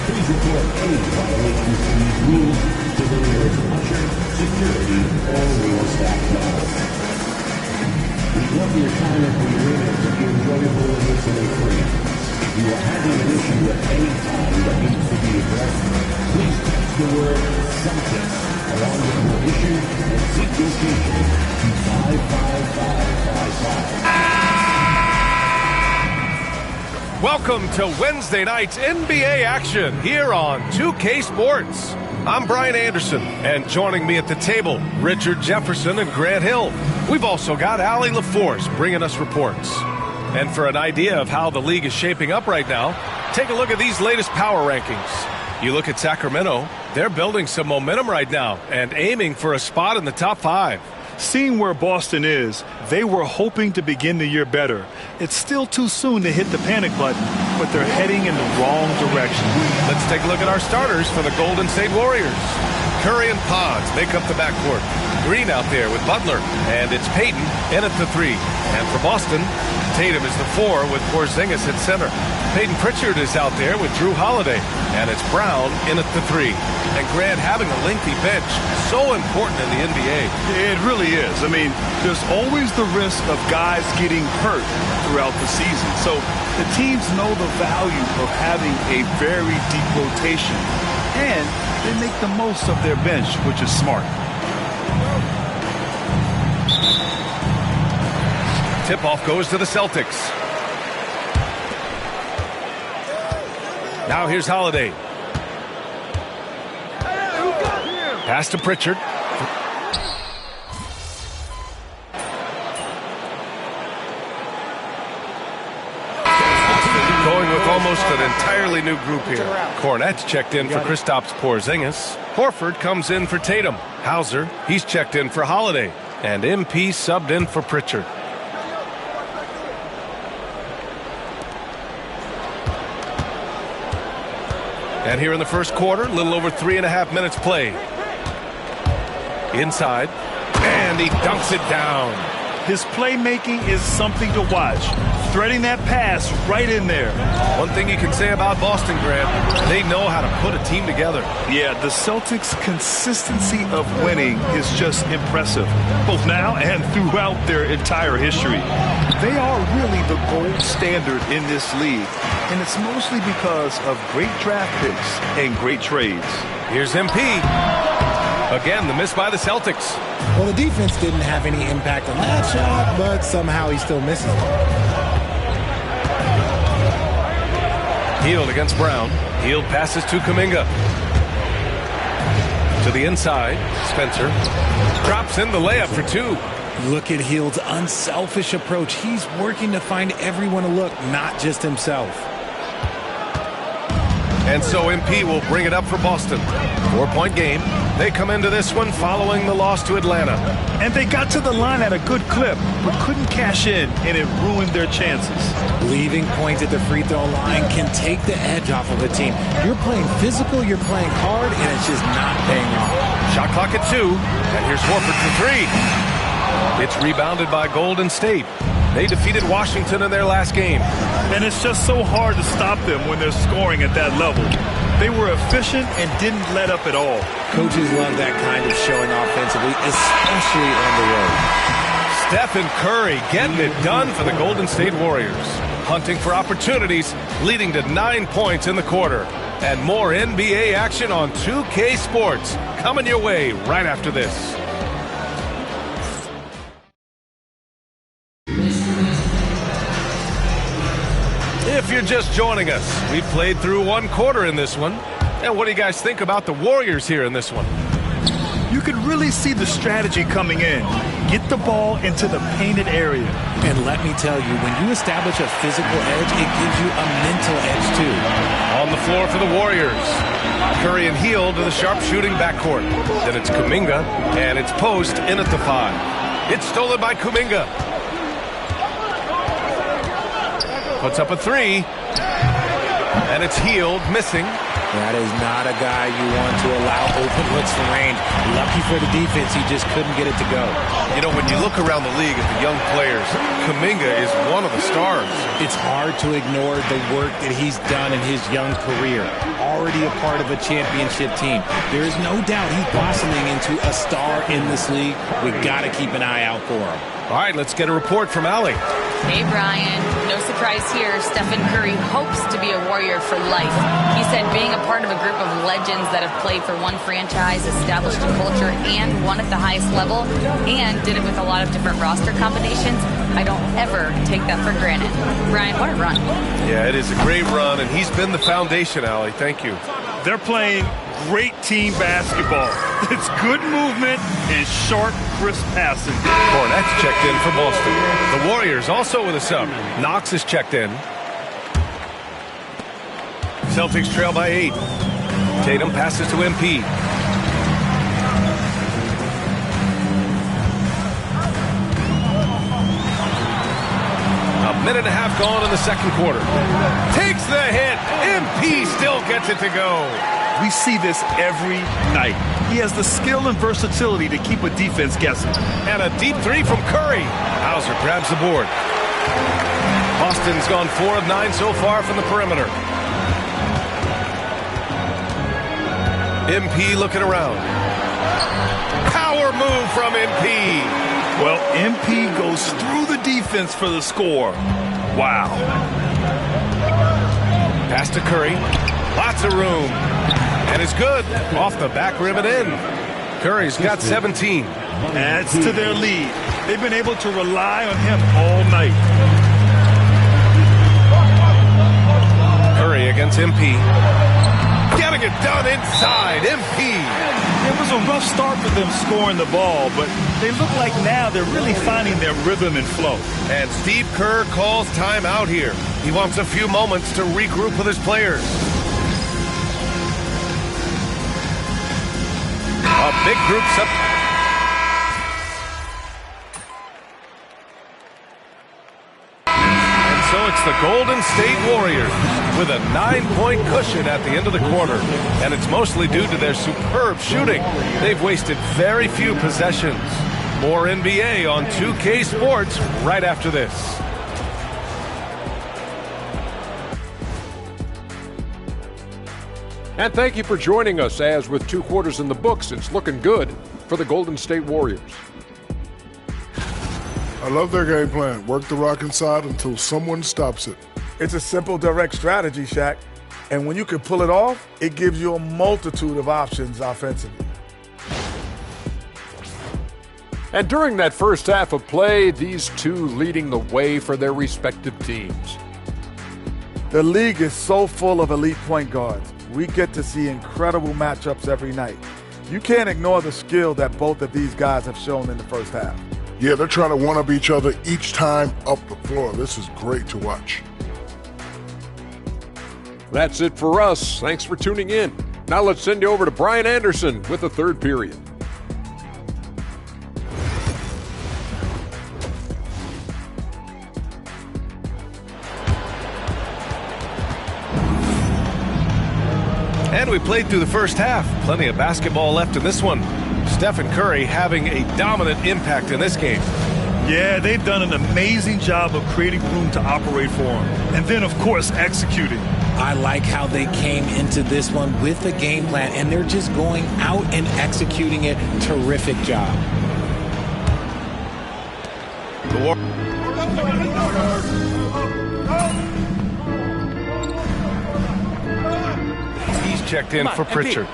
Please report any violations to these rules to the nearest usher, security, or real staff member. We love your time at the arena to be enjoyable and incident-free. If you are having an issue at any time that needs to be addressed, please text the word celtics along with your issue and seek location to 55555. Welcome to Wednesday night's NBA action here on 2K Sports. I'm Brian Anderson, and joining me at the table, Richard Jefferson and Grant Hill. We've also got Allie LaForce bringing us reports. And for an idea of how the league is shaping up right now, take a look at these latest power rankings. You look at Sacramento, they're building some momentum right now and aiming for a spot in the top 5. Seeing where Boston is, they were hoping to begin the year better. It's still too soon to hit the panic button, but they're heading in the wrong direction. Let's take a look at our starters for the Golden State Warriors. Curry and Pods make up the backcourt. Green out there with Butler, and it's Payton in at the 3. And for Boston, Tatum is the 4 with Porzingis at center. Peyton Pritchard is out there with Drew Holiday, and it's Brown in at the 3. And Grant, having a lengthy bench, so important in the NBA. It really is. I mean, there's always the risk of guys getting hurt throughout the season. So the teams know the value of having a very deep rotation, and they make the most of their bench, which is smart. Tip-off goes to the Celtics. Now here's Holiday. Pass to Pritchard. Going with almost an entirely new group here. Cornette's checked in for Kristaps Porzingis. Horford comes in for Tatum. Hauser, he's checked in for Holiday. And MP subbed in for Pritchard. And here in the first quarter, a little over 3.5 minutes play. Inside, and he dunks it down. His playmaking is something to watch. Threading that pass right in there. One thing you can say about Boston, Grant, they know how to put a team together. Yeah, the Celtics' consistency of winning is just impressive, both now and throughout their entire history. They are really the gold standard in this league, and it's mostly because of great draft picks and great trades. Here's MP. Again, the miss by the Celtics. Well, the defense didn't have any impact on that shot, but somehow he still misses it. Hield against Brown. Hield passes to Kuminga. To the inside. Spencer drops in the layup for 2. Look at Hield's unselfish approach. He's working to find everyone to look, not just himself. And so MP will bring it up for Boston. 4-point game. They come into this one following the loss to Atlanta. And they got to the line at a good clip, but couldn't cash in, and it ruined their chances. Leaving points at the free throw line can take the edge off of a team. You're playing physical, you're playing hard, and it's just not paying off. Shot clock at 2, and here's Horford for 3. It's rebounded by Golden State. They defeated Washington in their last game. And it's just so hard to stop them when they're scoring at that level. They were efficient and didn't let up at all. Coaches love that kind of showing offensively, especially on the road. Stephen Curry getting it done for the Golden State Warriors. Hunting for opportunities, leading to 9 points in the quarter. And more NBA action on 2K Sports coming your way right after this. If you're just joining us, we've played through 1 quarter in this one. And what do you guys think about the Warriors here in this one? You could really see the strategy coming in. Get the ball into the painted area. And let me tell you, when you establish a physical edge, it gives you a mental edge too. On the floor for the Warriors. Curry and Hield to the sharpshooting backcourt. Then it's Kuminga, and it's Post in at the 5. It's stolen by Kuminga. Puts up a three. And it's healed, missing. That is not a guy you want to allow open looks from range. Lucky for the defense, he just couldn't get it to go. You know, when you look around the league at the young players, Kuminga is one of the stars. It's hard to ignore the work that he's done in his young career. Already a part of a championship team. There is no doubt he's blossoming into a star in this league. We've got to keep an eye out for him. All right, let's get a report from Allie. Hey, Brian. No surprise here. Stephen Curry hopes to be a Warrior for life. He said being a part of a group of legends that have played for one franchise, established a culture, and won at the highest level, and did it with a lot of different roster combinations, I don't ever take that for granted. Brian, what a run. Yeah, it is a great run, and he's been the foundation, Allie. Thank you. They're playing great team basketball. It's good movement and sharp, crisp passing. Cornette's checked in for Boston. The Warriors also with a sub. Knox is checked in. Celtics trail by 8. Tatum passes to MP. A minute and a half gone in the second quarter. Takes the hit. MP still gets it to go. We see this every night. He has the skill and versatility to keep a defense guessing. And a deep three from Curry. Hauser grabs the board. Boston's gone 4 of 9 so far from the perimeter. MP looking around. Power move from MP. Well, MP goes through the defense for the score. Wow. Pass to Curry. Lots of room. And it's good. Off the back rim and in. Curry's got 17. Adds to their lead. They've been able to rely on him all night. Curry against MP. Getting it done inside. MP. It was a rough start for them scoring the ball, but they look like now they're really finding their rhythm and flow. And Steve Kerr calls timeout here. He wants a few moments to regroup with his players. A big group up. And so it's the Golden State Warriors with a 9-point cushion at the end of the quarter. And it's mostly due to their superb shooting. They've wasted very few possessions. More NBA on 2K Sports right after this. And thank you for joining us, as with 2 quarters in the books, it's looking good for the Golden State Warriors. I love their game plan. Work the rock inside until someone stops it. It's a simple, direct strategy, Shaq. And when you can pull it off, it gives you a multitude of options offensively. And during that first half of play, these two leading the way for their respective teams. The league is so full of elite point guards. We get to see incredible matchups every night. You can't ignore the skill that both of these guys have shown in the first half. Yeah, they're trying to one-up each other each time up the floor. This is great to watch. That's it for us. Thanks for tuning in. Now let's send you over to Brian Anderson with the third period. And we played through the first half. Plenty of basketball left in this one. Stephen Curry having a dominant impact in this game. Yeah, they've done an amazing job of creating room to operate for him. And then, of course, executing. I like how they came into this one with a game plan, and they're just going out and executing it. Terrific job. He's checked in for Pritchard.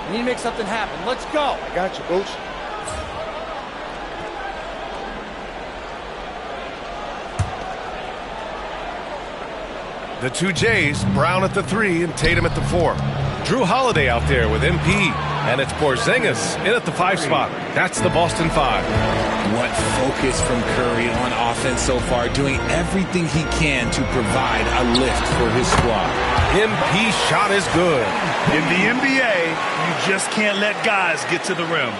We need to make something happen. Let's go. I got you, Coach. The two Jays, Brown at the 3 and Tatum at the 4. Drew Holiday out there with MP. And it's Porzingis in at the 5 spot. That's the Boston 5. What focus from Curry on offense so far, doing everything he can to provide a lift for his squad. MP shot is good. In the NBA, you just can't let guys get to the rim.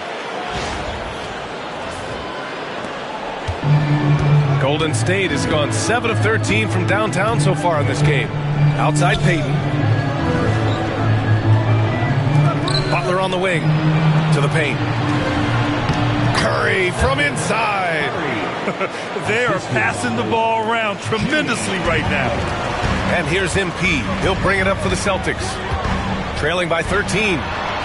Golden State has gone 7 of 13 from downtown so far in this game. Outside Payton. Butler on the wing to the paint. Curry from inside. They are passing the ball around tremendously right now. And here's MP. He'll bring it up for the Celtics. Trailing by 13.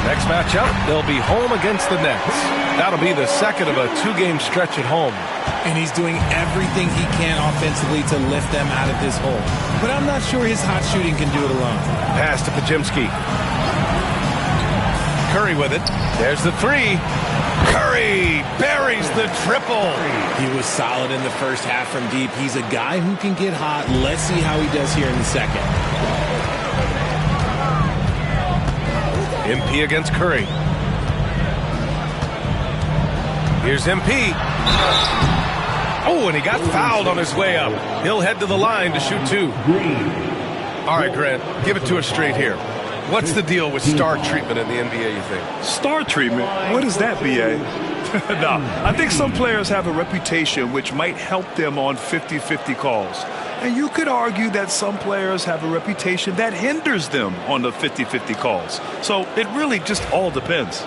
Next matchup, they'll be home against the Nets. That'll be the second of a two-game stretch at home. And he's doing everything he can offensively to lift them out of this hole. But I'm not sure his hot shooting can do it alone. Pass to Pajemski. Curry with it. There's the three. Curry buries the triple. He was solid in the first half from deep. He's a guy who can get hot. Let's see how he does here in the second. MP against Curry. Here's MP. Oh, and he got fouled on his way up. He'll head to the line to shoot two. All right, Grant, give it to us straight here. What's the deal with star treatment in the NBA, you think? Star treatment? What is that, B.A.? No, I think some players have a reputation which might help them on 50-50 calls. And you could argue that some players have a reputation that hinders them on the 50-50 calls. So it really just all depends.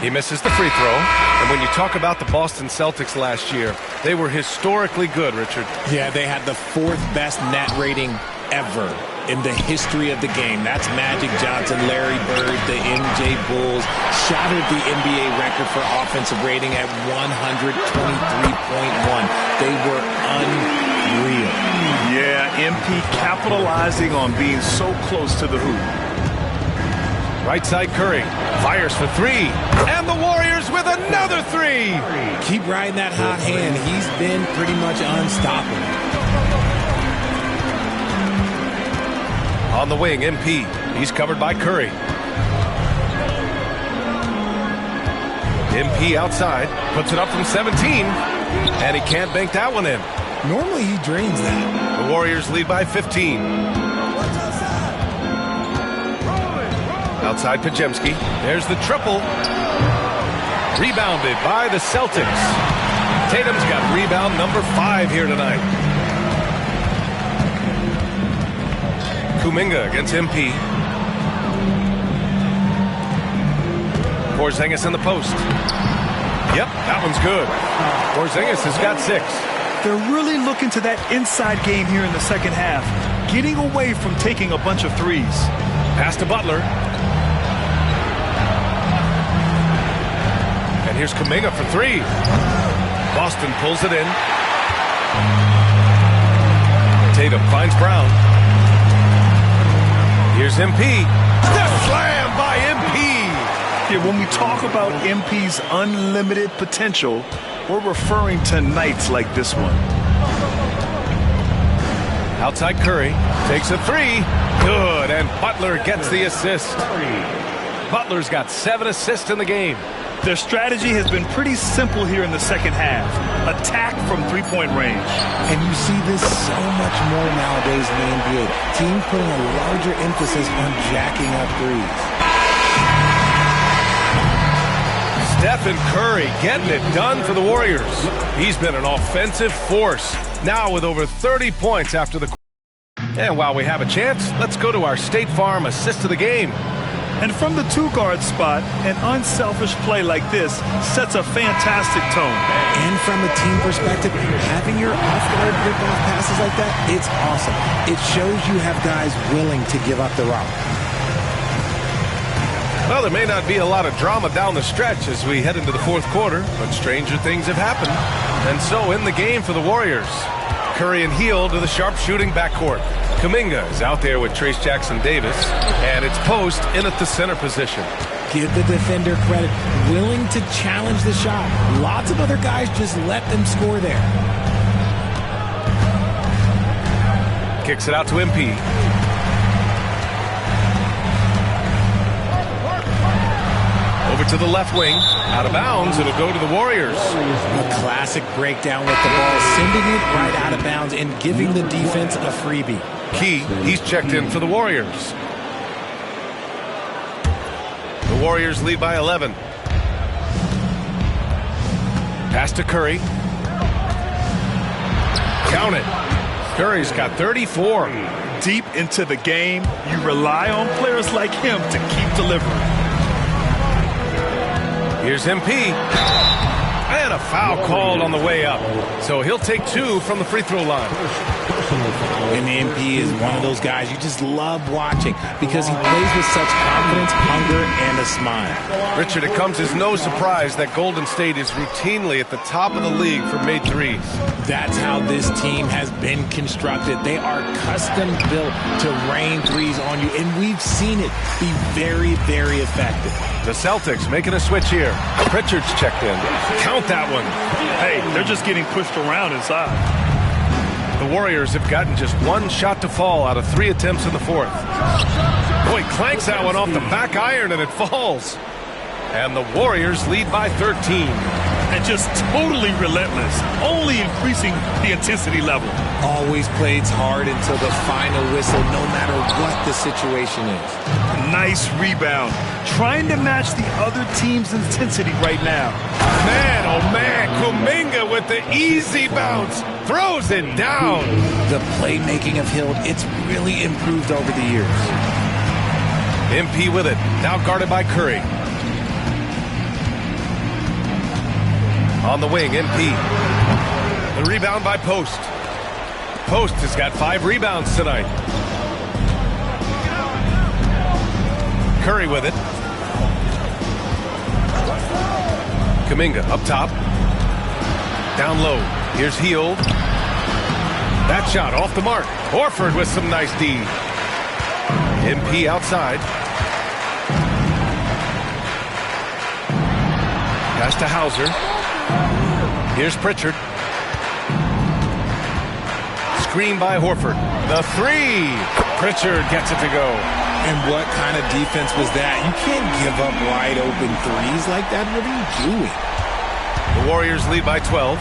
He misses the free throw. And when you talk about the Boston Celtics last year, they were historically good, Richard. Yeah, they had the fourth best net rating ever in the history of the game. That's Magic Johnson, Larry Bird, the MJ Bulls. Shattered the NBA record for offensive rating at 123.1. They were unreal. Yeah, MP capitalizing on being so close to the hoop. Right side Curry fires for three, and the Warriors with another three. Keep riding that hot hand. He's been pretty much unstoppable. On the wing, MP. He's covered by Curry. MP outside, puts it up from 17, and he can't bank that one in. Normally he drains that. The Warriors lead by 15. Outside Pajemski. There's the triple. Rebounded by the Celtics. Tatum's got rebound number 5 here tonight. Kuminga against MP. Porzingis in the post. Yep, that one's good. Porzingis has got 6. They're really looking to that inside game here in the second half, getting away from taking a bunch of threes. Pass to Butler. And here's Kuminga for 3. Boston pulls it in. Tatum finds Brown. Here's MP. The slam by MP. Yeah, when we talk about MP's unlimited potential, we're referring to nights like this one. Outside Curry takes a 3. Good, and Butler gets the assist. Butler's got 7 assists in the game. Their strategy has been pretty simple here in the second half. Attack from three-point range. And you see this so much more nowadays in the NBA. Teams putting a larger emphasis on jacking up threes. Stephen Curry getting it done for the Warriors. He's been an offensive force, now with over 30 points after the... And while we have a chance, let's go to our State Farm assist of the game. And from the 2-guard spot, an unselfish play like this sets a fantastic tone. And from a team perspective, having your off-guard rip-off passes like that, it's awesome. It shows you have guys willing to give up the rock. Well, there may not be a lot of drama down the stretch as we head into the fourth quarter, but stranger things have happened. And so in the game for the Warriors, Curry and Hield to the sharpshooting backcourt. Kuminga is out there with Trace Jackson-Davis, and it's Post in at the center position. Give the defender credit, willing to challenge the shot. Lots of other guys just let them score there. Kicks it out to MP. Over to the left wing. Out of bounds, it'll go to the Warriors. A classic breakdown with the ball, sending it right out of bounds and giving the defense a freebie. Key, he's checked in for the Warriors. The Warriors lead by 11. Pass to Curry. Count it. Curry's got 34. Deep into the game, you rely on players like him to keep delivering. Here's MP. And a foul called on the way up. So he'll take 2 from the free throw line. And MP is one of those guys you just love watching because he plays with such confidence, hunger, and a smile. Richard, it comes as no surprise that Golden State is routinely at the top of the league for made threes. That's how this team has been constructed. They are custom built to rain threes on you, and we've seen it be very, very effective. The Celtics making a switch here. Pritchard's checked in. Count that one. Hey, they're just getting pushed around inside. The Warriors have gotten just 1 shot to fall out of 3 attempts in the 4th. Boy, clanks that one off the back iron and it falls. And the Warriors lead by 13. And just totally relentless, only increasing the intensity level. Always plays hard until the final whistle, no matter what the situation is. Nice rebound. Trying to match the other team's intensity right now. Man, oh man, Kuminga with the easy bounce. Throws it down. The playmaking of Hill, it's really improved over the years. MP with it, now guarded by Curry. On the wing, MP. The rebound by Post. Post has got 5 rebounds tonight. Curry with it. Kuminga up top. Down low. Here's Hield. That shot off the mark. Horford with some nice D. MP outside. Pass to Hauser. Here's Pritchard. Screen by Horford. The 3. Pritchard gets it to go. And what kind of defense was that? You can't give up wide open threes like that. What are you doing? The Warriors lead by 12.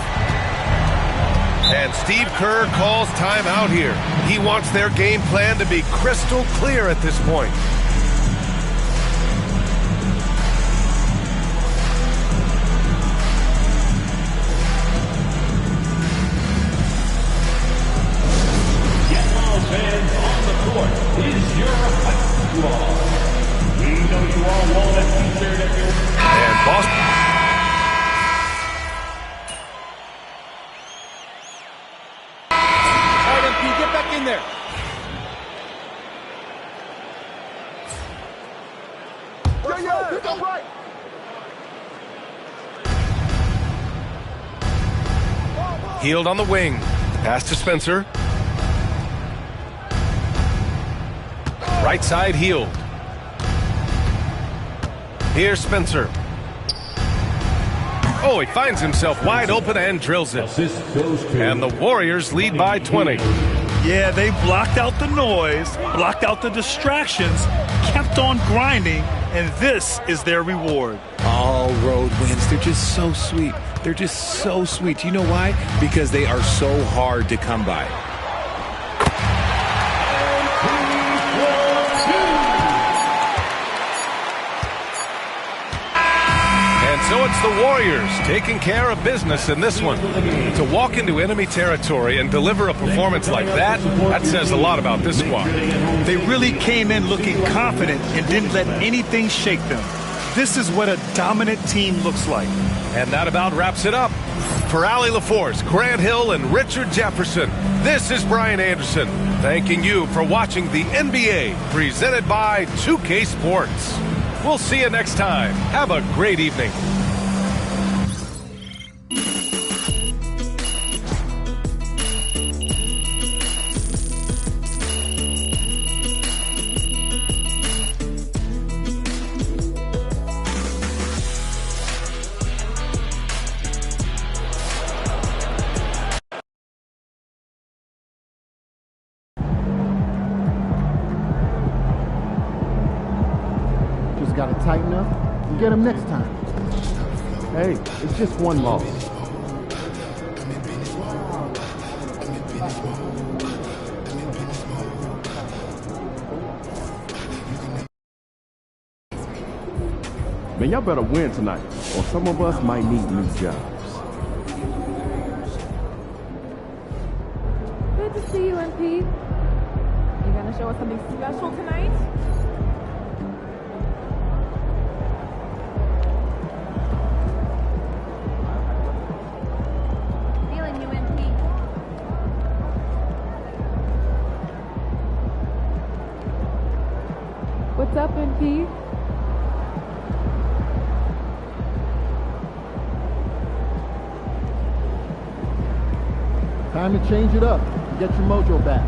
And Steve Kerr calls timeout here. He wants their game plan to be crystal clear at this point. Fans on the court is your basketball. We know you all want a t-shirt at your... And Boston. All right, MP, get back in there. Yo, pick up right. Hield on the wing. Pass to Spencer. Right side, Hield. Here's Spencer. Oh, he finds himself wide open and drills it. And the Warriors lead by 20. Yeah, they blocked out the noise, blocked out the distractions, kept on grinding, and this is their reward. All road wins. They're just so sweet. They're just so sweet. You know why? Because they are so hard to come by. So it's the Warriors taking care of business in this one. To walk into enemy territory and deliver a performance like that, that says a lot about this squad. They really came in looking confident and didn't let anything shake them. This is what a dominant team looks like. And that about wraps it up. For Allie LaForce, Grant Hill, and Richard Jefferson, this is Brian Anderson, thanking you for watching the NBA, presented by 2K Sports. We'll see you next time. Have a great evening. Got to tighten up and get them next time. Hey, it's just one loss. Man, y'all better win tonight, or some of us might need new jobs. UMP? You gonna show us something special tonight? Feeling UMP. What's up, MP? Time to change it up and get your mojo back.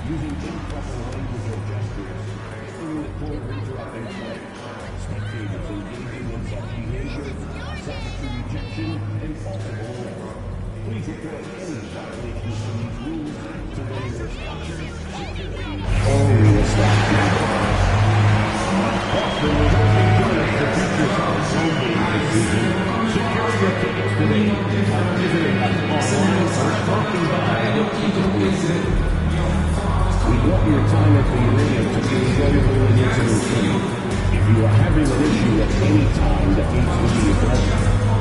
Using improper language or gestures, in the court of interrupting play, spectators engaging in such behavior, subject to rejection and possible arrest. Please report any violations to these rules to the nearest usher, security, or real staff member. Boston is only joining the Futures House home game this season. Secure your tickets today. Online or stopping by your ticket booth. We want your time at the arena to be enjoyable and entertaining. If you are having an issue at any time that needs to be addressed,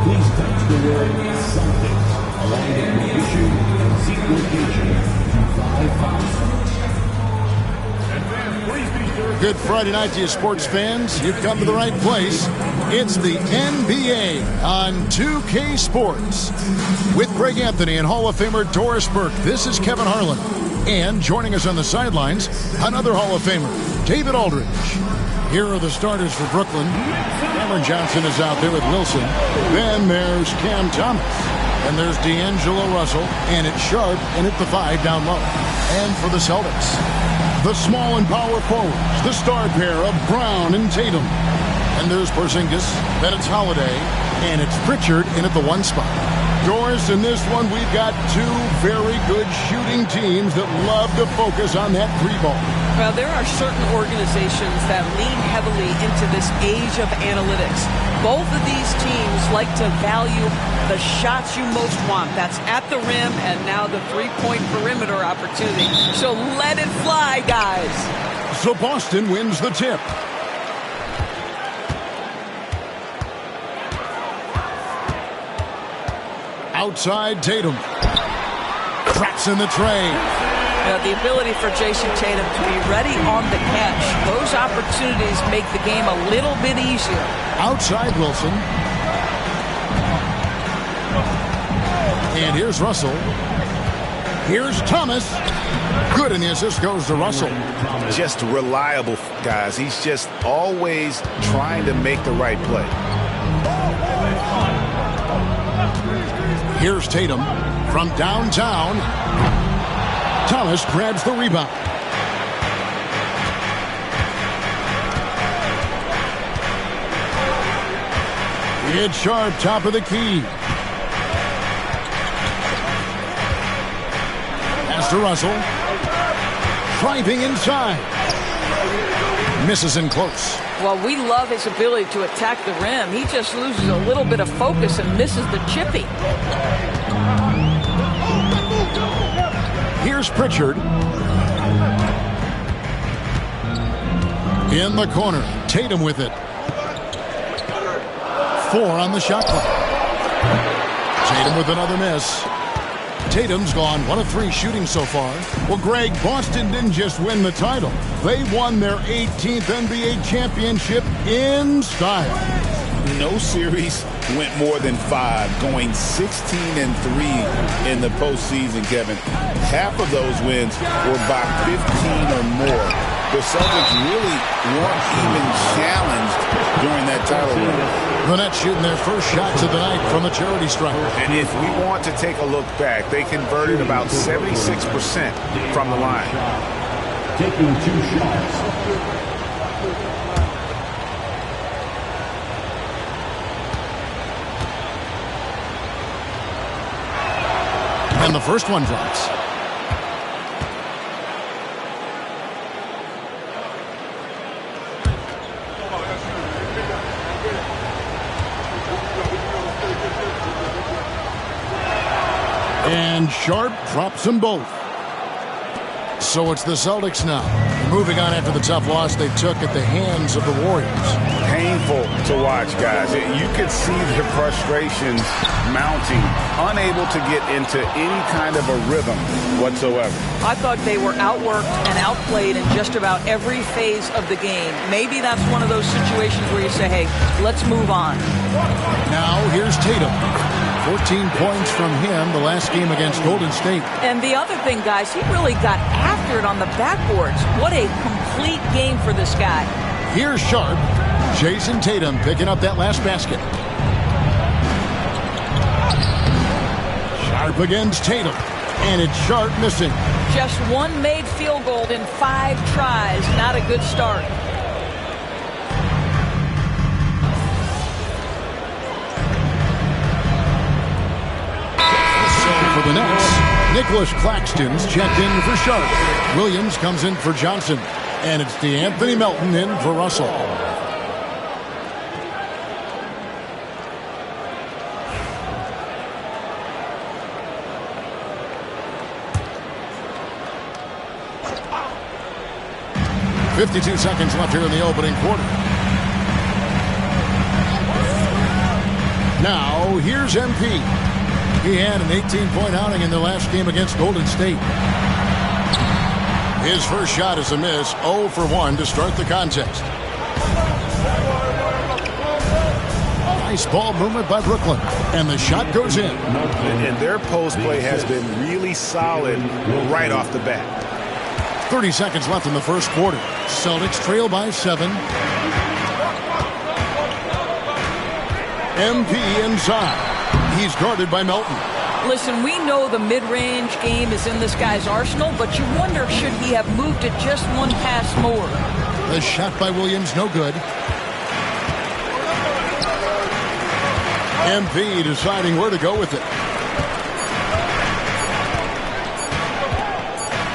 please text the word Celtics along with your issue and seat location to 557. Good Friday night to you, sports fans. You've come to the right place. It's the NBA on 2K Sports. With Greg Anthony and Hall of Famer Doris Burke, this is Kevin Harlan. And joining us on the sidelines, another Hall of Famer, David Aldridge. Here are the starters for Brooklyn. Cameron Johnson is out there with Wilson. Then there's Cam Thomas. And there's D'Angelo Russell. And it's Sharp and at the 5 down low. And for the Celtics, the small and power forwards, the star pair of Brown and Tatum. And there's Porzingis. Then it's Holiday. And it's Pritchard in at the 1 spot. Doris, in this one, we've got two very good shooting teams that love to focus on that 3-ball. Well, there are certain organizations that lean heavily into this age of analytics. Both of these teams like to value the shots you most want. That's at the rim and now the 3-point perimeter opportunity. So let it fly, guys. So Boston wins the tip. Outside Tatum. Traps in the tray. The ability for Jason Tatum to be ready on the catch. Those opportunities make the game a little bit easier. Outside Wilson. And here's Russell. Here's Thomas. Good, and the assist goes to Russell. Just reliable, guys. He's just always trying to make the right play. Here's Tatum from downtown. Thomas grabs the rebound. It's Sharp, top of the key. Pass to Russell. Driving inside. Misses in close. Well, we love his ability to attack the rim. He just loses a little bit of focus and misses the chippy. Here's Pritchard. In the corner. Tatum with it. 4 on the shot clock. Tatum with another miss. Tatum's gone 1 of 3 shooting so far. Well, Greg, Boston didn't just win the title. They won their 18th NBA championship in style. No series went more than 5, going 16-3 in the postseason, Kevin. Half of those wins were by 15 or more. The Celtics really weren't even challenged during that title run. The Nets shooting their first shots of the night from the charity stripe. And if we want to take a look back, they converted about 76% from the line. Taking 2 shots. And the first one drops. And Sharp drops them both. So it's the Celtics now, moving on after the tough loss they took at the hands of the Warriors. Painful to watch, guys. You could see the frustrations mounting, unable to get into any kind of a rhythm whatsoever. I thought they were outworked and outplayed in just about every phase of the game. Maybe that's one of those situations where you say, hey, let's move on. Now here's Tatum. 14 points from him the last game against Golden State. And the other thing, guys, he really got after it on the backboards. What a complete game for this guy. Here's Sharp. Jason Tatum picking up that last basket. Sharp against Tatum. And it's Sharp missing. Just one made field goal in 5 tries. Not a good start. For the Nets, Nicholas Claxton's checked in for Sharp. Williams comes in for Johnson. And it's DeAnthony Melton in for Russell. .52 seconds left here in the opening quarter. Now, here's MP. He had an 18-point outing in the last game against Golden State. His first shot is a miss, 0 for 1 to start the contest. Nice ball movement by Brooklyn, and the shot goes in. And their post play has been really solid right off the bat. 30 seconds left in the first quarter. Celtics trail by 7. MP inside. He's guarded by Melton. Listen, we know the mid-range game is in this guy's arsenal, but you wonder, should he have moved it just one pass more? The shot by Williams, no good. MP deciding where to go with it.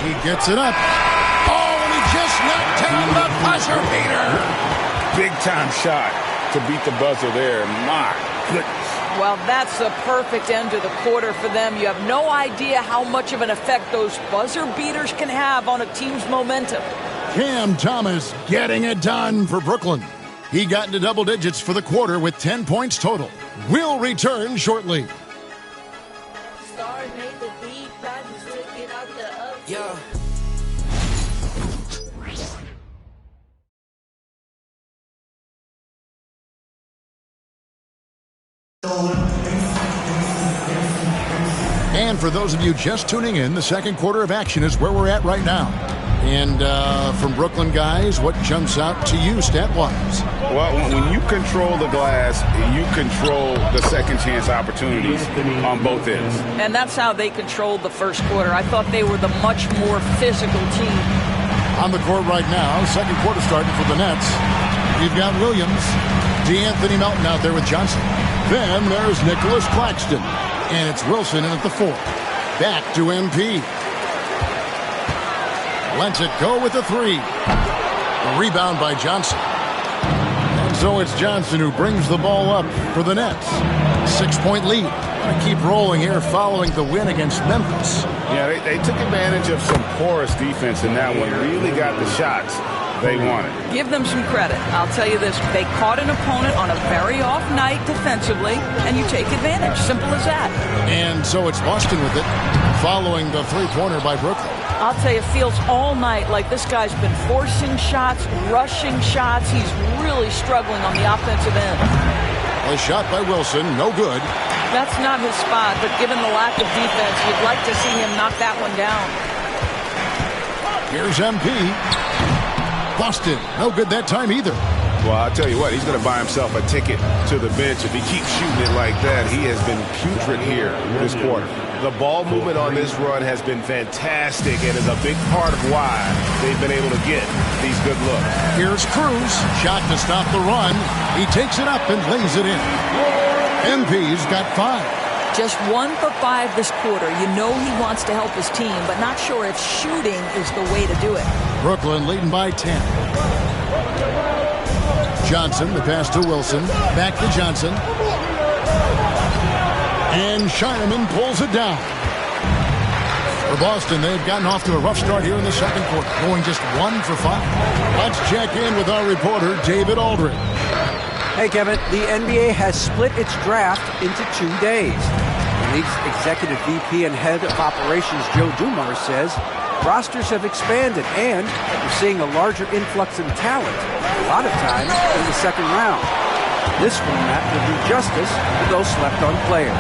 He gets it up. Oh, and he just knocked down the buzzer beater. Big time shot to beat the buzzer there. My goodness. Well, that's the perfect end to the quarter for them. You have no idea how much of an effect those buzzer beaters can have on a team's momentum. Cam Thomas getting it done for Brooklyn. He got into double digits for the quarter with 10 points total. We'll return shortly. Yeah. And for those of you just tuning in, the second quarter of action is where we're at right now. And from Brooklyn guys, what jumps out to you stat-wise? Well, when you control the glass, you control the second chance opportunities on both ends. And that's how they controlled the first quarter. I thought they were the much more physical team. On the court right now, second quarter starting for the Nets. We've got Williams, DeAnthony Melton out there with Johnson. Then there's Nicholas Claxton. And it's Wilson in at the 4. Back to MP. Lets it go with the 3. A rebound by Johnson. And so it's Johnson who brings the ball up for the Nets. 6-point lead. Gonna keep rolling here following the win against Memphis. Yeah, they took advantage of some porous defense in that one. Really got the shots they wanted. Give them some credit. I'll tell you this. They caught an opponent on a very off night defensively, and you take advantage. Simple as that. And so it's Boston with it, following the three-pointer by Brooklyn. I'll tell you, it feels all night like this guy's been forcing shots, rushing shots. He's really struggling on the offensive end. A shot by Wilson, no good. That's not his spot, but given the lack of defense, you'd like to see him knock that one down. Here's MP. Boston, no good that time either. Well, I'll tell you what, he's going to buy himself a ticket to the bench. If he keeps shooting it like that, he has been putrid here this quarter. The ball movement on this run has been fantastic and is a big part of why they've been able to get these good looks. Here's Cruz, shot to stop the run. He takes it up and lays it in. MP's got 5. Just 1 for 5 this quarter. You know he wants to help his team, but not sure if shooting is the way to do it. Brooklyn leading by 10. Johnson, the pass to Wilson. Back to Johnson. And Shineman pulls it down. For Boston, they've gotten off to a rough start here in the second quarter, going just 1 for 5. Let's check in with our reporter, David Aldridge. Hey, Kevin, the NBA has split its draft into 2 days. The league's executive VP and head of operations, Joe Dumars, says rosters have expanded and we're seeing a larger influx in talent, a lot of times in the second round. This format will do justice to those slept-on players.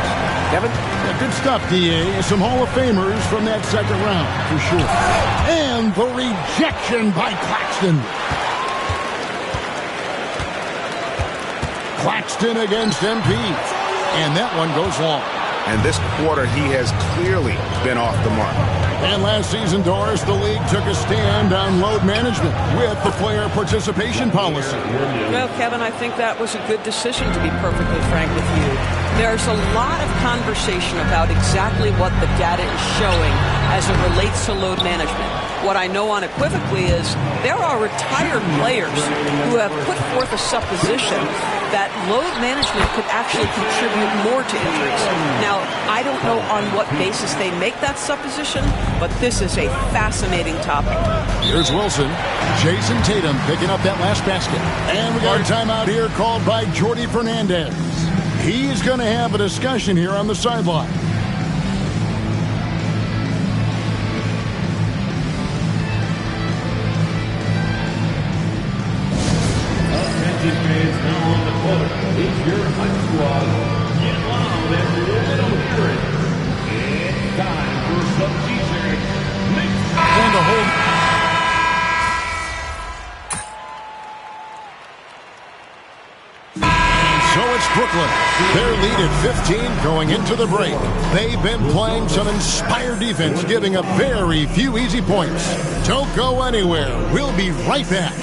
Kevin? Yeah, good stuff, D.A. Some Hall of Famers from that second round, for sure. And the rejection by Claxton. Claxton against MP. And that one goes long. And this quarter, he has clearly been off the mark. And last season, Doris, the league took a stand on load management with the player participation policy. Well, Kevin, I think that was a good decision, to be perfectly frank with you. There's a lot of conversation about exactly what the data is showing as it relates to load management. What I know unequivocally is there are retired players who have put forth a supposition that load management could actually contribute more to injuries. Now, I don't know on what basis they make that supposition, but this is a fascinating topic. Here's Wilson. Jason Tatum picking up that last basket. And we got a timeout here called by Jordi Fernandez. He's going to have a discussion here on the sideline. Fans now on the court. It's your Hunt Squad. Get loud and let them hear it. It's time for some T-shirts. And the hold. So it's Brooklyn. Their lead at 15 going into the break. They've been playing some inspired defense, giving up very few easy points. Don't go anywhere. We'll be right back.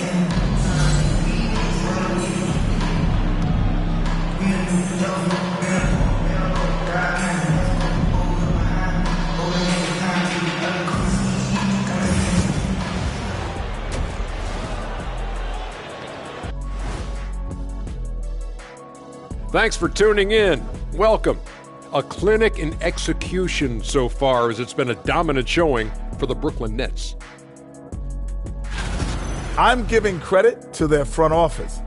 Thanks for tuning in. Welcome. A clinic in execution so far, as it's been a dominant showing for the Brooklyn Nets. I'm giving credit to their front office.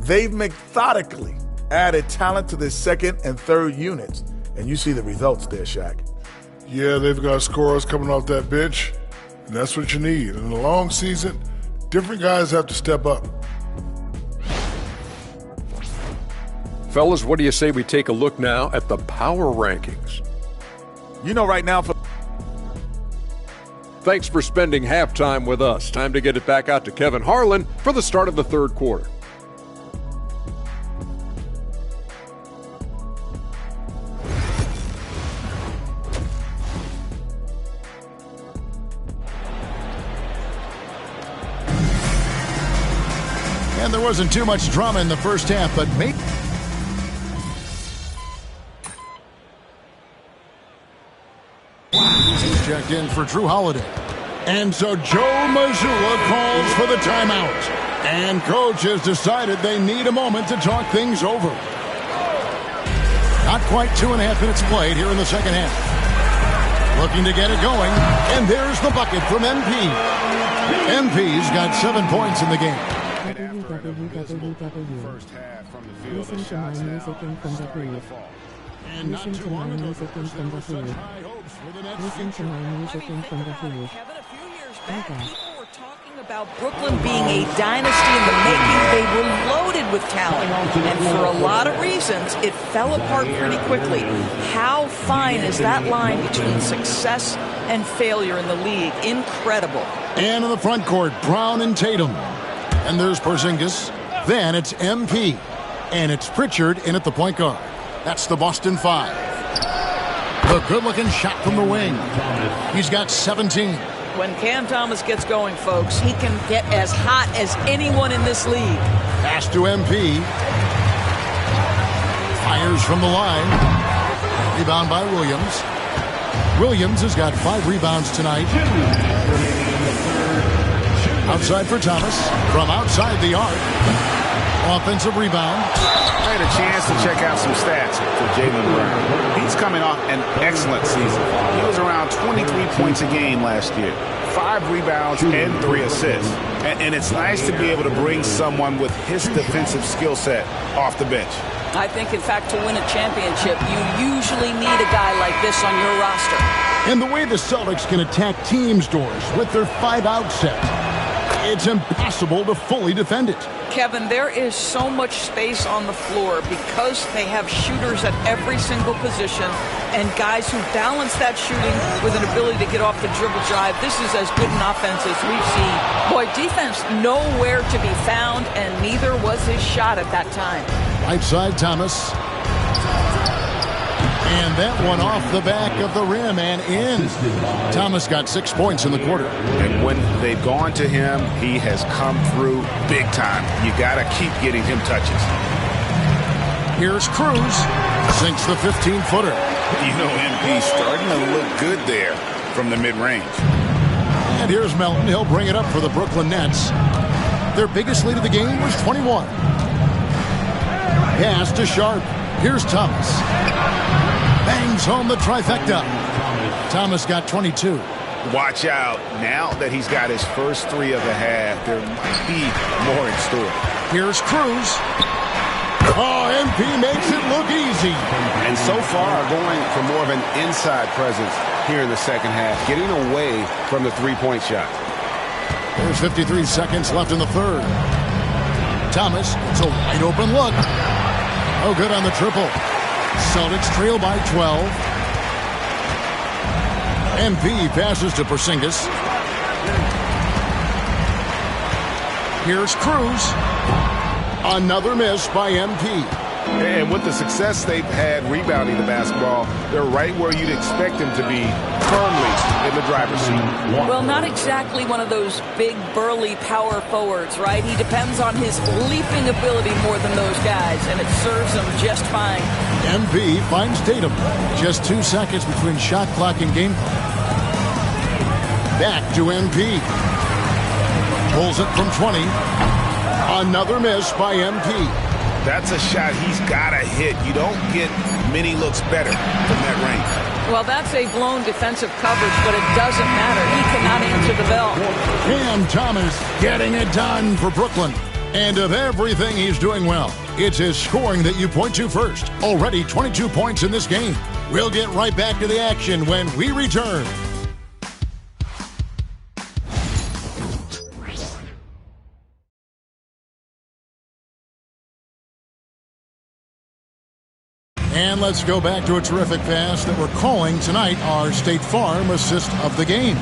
They've methodically added talent to their second and third units, and you see the results there, Shaq. Yeah, they've got scorers coming off that bench, and that's what you need. In a long season, different guys have to step up. Fellas, what do you say we take a look now at the power rankings? You know, right now... Thanks for spending halftime with us. Time to get it back out to Kevin Harlan for the start of the third quarter. And there wasn't too much drama in the first half, but maybe... He's checked in for Drew Holiday. And so Joe Mazzulla calls for the timeout. And coach has decided they need a moment to talk things over. Not quite 2.5 minutes played here in the second half. Looking to get it going. And there's the bucket from MP. MP's got 7 points in the game. Listen to my music in from the hood. Listen to my music in from the hood. Listen to my music in from the hood. People were talking about Brooklyn being a dynasty in the making. They were loaded with talent. And for a lot of reasons, it fell apart pretty quickly. How fine is that line between success and failure in the league? Incredible. And in the front court, Brown and Tatum. And there's Porzingis. Then it's MP. And it's Pritchard in at the point guard. That's the Boston 5. The good-looking shot from the wing. He's got 17. When Cam Thomas gets going, folks, he can get as hot as anyone in this league. Pass to MP. Fires from the line. Rebound by Williams. Williams has got 5 rebounds tonight. Outside for Thomas. From outside the arc. Offensive rebound. I had a chance to check out some stats for Jaylen Brown. He's coming off an excellent season. He was around 23 points a game last year. 5 rebounds and 3 assists. And it's nice to be able to bring someone with his defensive skill set off the bench. I think, in fact, to win a championship, you usually need a guy like this on your roster. And the way the Celtics can attack teams' doors with their 5-out set, it's impossible to fully defend it. Kevin, there is so much space on the floor because they have shooters at every single position and guys who balance that shooting with an ability to get off the dribble drive. This is as good an offense as we've seen. Boy, defense nowhere to be found, and neither was his shot at that time. Right side, Thomas. And that one off the back of the rim and in. Thomas got 6 points in the quarter. And when they've gone to him, he has come through big time. You got to keep getting him touches. Here's Cruz. Sinks the 15-footer. You know, MP starting to look good there from the mid-range. And here's Melton. He'll bring it up for the Brooklyn Nets. Their biggest lead of the game was 21. Pass to Sharp. Here's Thomas. Bangs home the trifecta. Thomas got 22. Watch out. Now that he's got his first 3 of the half, there might be more in store. Here's Cruz. Oh, MP makes it look easy. And so far, going for more of an inside presence here in the second half, getting away from the three-point shot. There's 53 seconds left in the third. Thomas, it's a wide open look. Oh, good on the triple. Celtics trail by 12. MP passes to Porzingis. Here's Cruz. Another miss by MP. And with the success they've had rebounding the basketball, they're right where you'd expect them to be, firmly in the driver's seat. Well, not exactly one of those big, burly power forwards, right? He depends on his leaping ability more than those guys, and it serves him just fine. MP finds Tatum. Just 2 seconds between shot clock and game clock. Back to MP. Pulls it from 20. Another miss by MP. That's a shot he's got to hit. You don't get many looks better from that range. Well, that's a blown defensive coverage, but it doesn't matter. He cannot answer the bell. Cam Thomas getting it done for Brooklyn. And of everything he's doing well, it's his scoring that you point to first. Already 22 points in this game. We'll get right back to the action when we return. And let's go back to a terrific pass that we're calling tonight our State Farm assist of the game.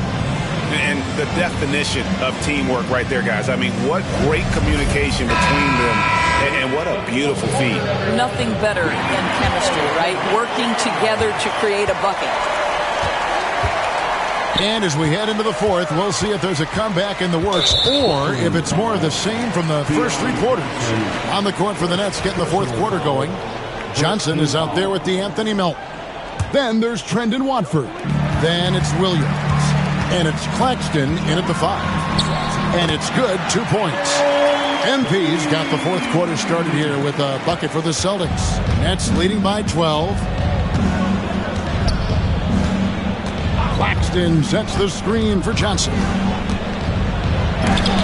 And the definition of teamwork right there, guys. I mean, what great communication between them, and what a beautiful feed. Nothing better than chemistry, right? Working together to create a bucket. And as we head into the fourth, we'll see if there's a comeback in the works or if it's more of the same from the first 3 quarters. On the court for the Nets, getting the fourth quarter going. Johnson is out there with DeAnthony Melton. Then there's Trendon Watford. Then it's Williams. And it's Claxton in at the 5. And it's good, 2 points. MP's got the fourth quarter started here with a bucket for the Celtics. Nets leading by 12. Claxton sets the screen for Johnson.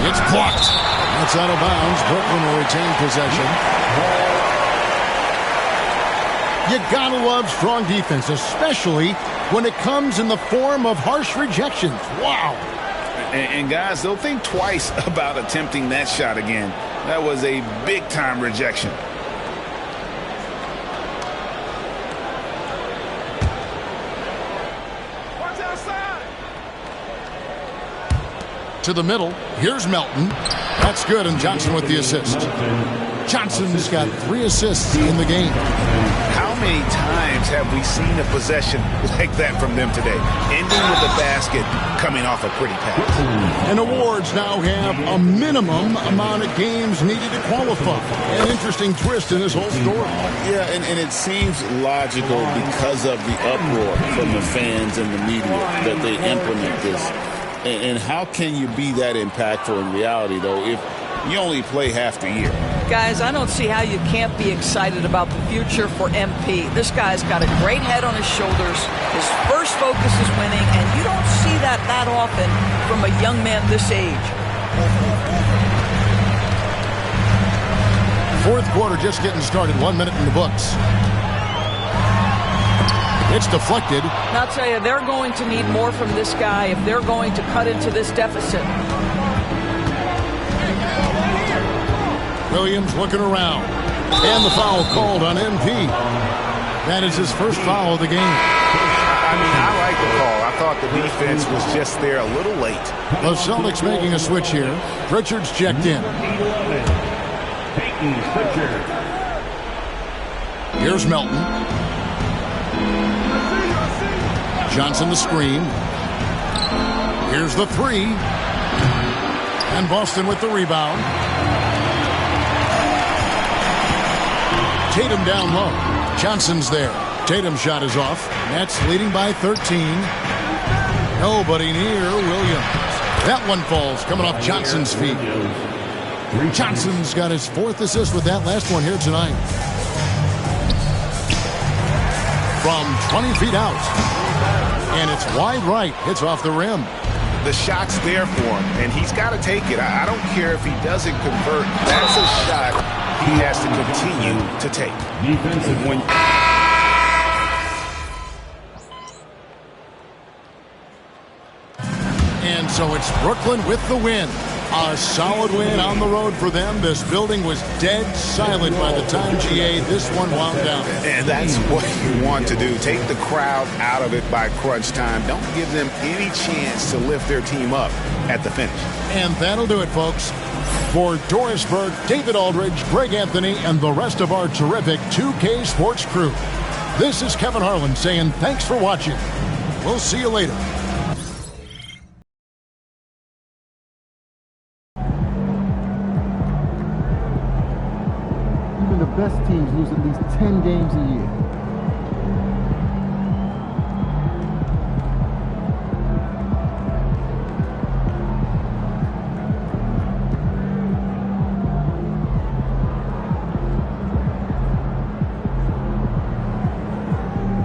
It's blocked. That's out of bounds. Brooklyn will retain possession. You gotta love strong defense, especially when it comes in the form of harsh rejections. Wow. And guys, they'll think twice about attempting that shot again. That was a big-time rejection. Watch outside. To the middle. Here's Melton. That's good, and Johnson with the assist. Johnson's got 3 assists in the game. How many times have we seen a possession like that from them today? Ending with a basket, coming off a pretty pass. And awards now have a minimum amount of games needed to qualify. An interesting twist in this whole story. Yeah, and it seems logical because of the uproar from the fans and the media that they implement this. And how can you be that impactful in reality, though, if you only play half the year? Guys, I don't see how you can't be excited about the future for MP. This guy's got a great head on his shoulders. His first focus is winning, and you don't see that often from a young man this age. Fourth quarter just getting started. 1 minute in the books. It's deflected. And I'll tell you, they're going to need more from this guy if they're going to cut into this deficit. Williams looking around. And the foul called on MP. That is his first foul of the game. I mean, I like the call. I thought the defense was just there a little late. The Celtics making a switch here. Richards checked in. Here's Melton. Johnson the screen. Here's the three. And Boston with the rebound. Tatum down low. Johnson's there. Tatum's shot is off. Nets leading by 13. Nobody near Williams. That one falls, coming off Johnson's feet. Johnson's got his fourth assist with that last one here tonight. From 20 feet out. And it's wide right. Hits off the rim. The shot's there for him, and he's got to take it. I don't care if he doesn't convert. That's a shot he has to continue to take. Defensive. And so it's Brooklyn with the win. A solid win on the road for them. This building was dead silent by the time GA this one wound down. And that's what you want to do. Take the crowd out of it by crunch time. Don't give them any chance to lift their team up at the finish. And that'll do it, folks. For Doris Burke, David Aldridge, Greg Anthony, and the rest of our terrific 2K Sports crew, this is Kevin Harlan saying thanks for watching. We'll see you later. Even the best teams lose at least 10 games a year.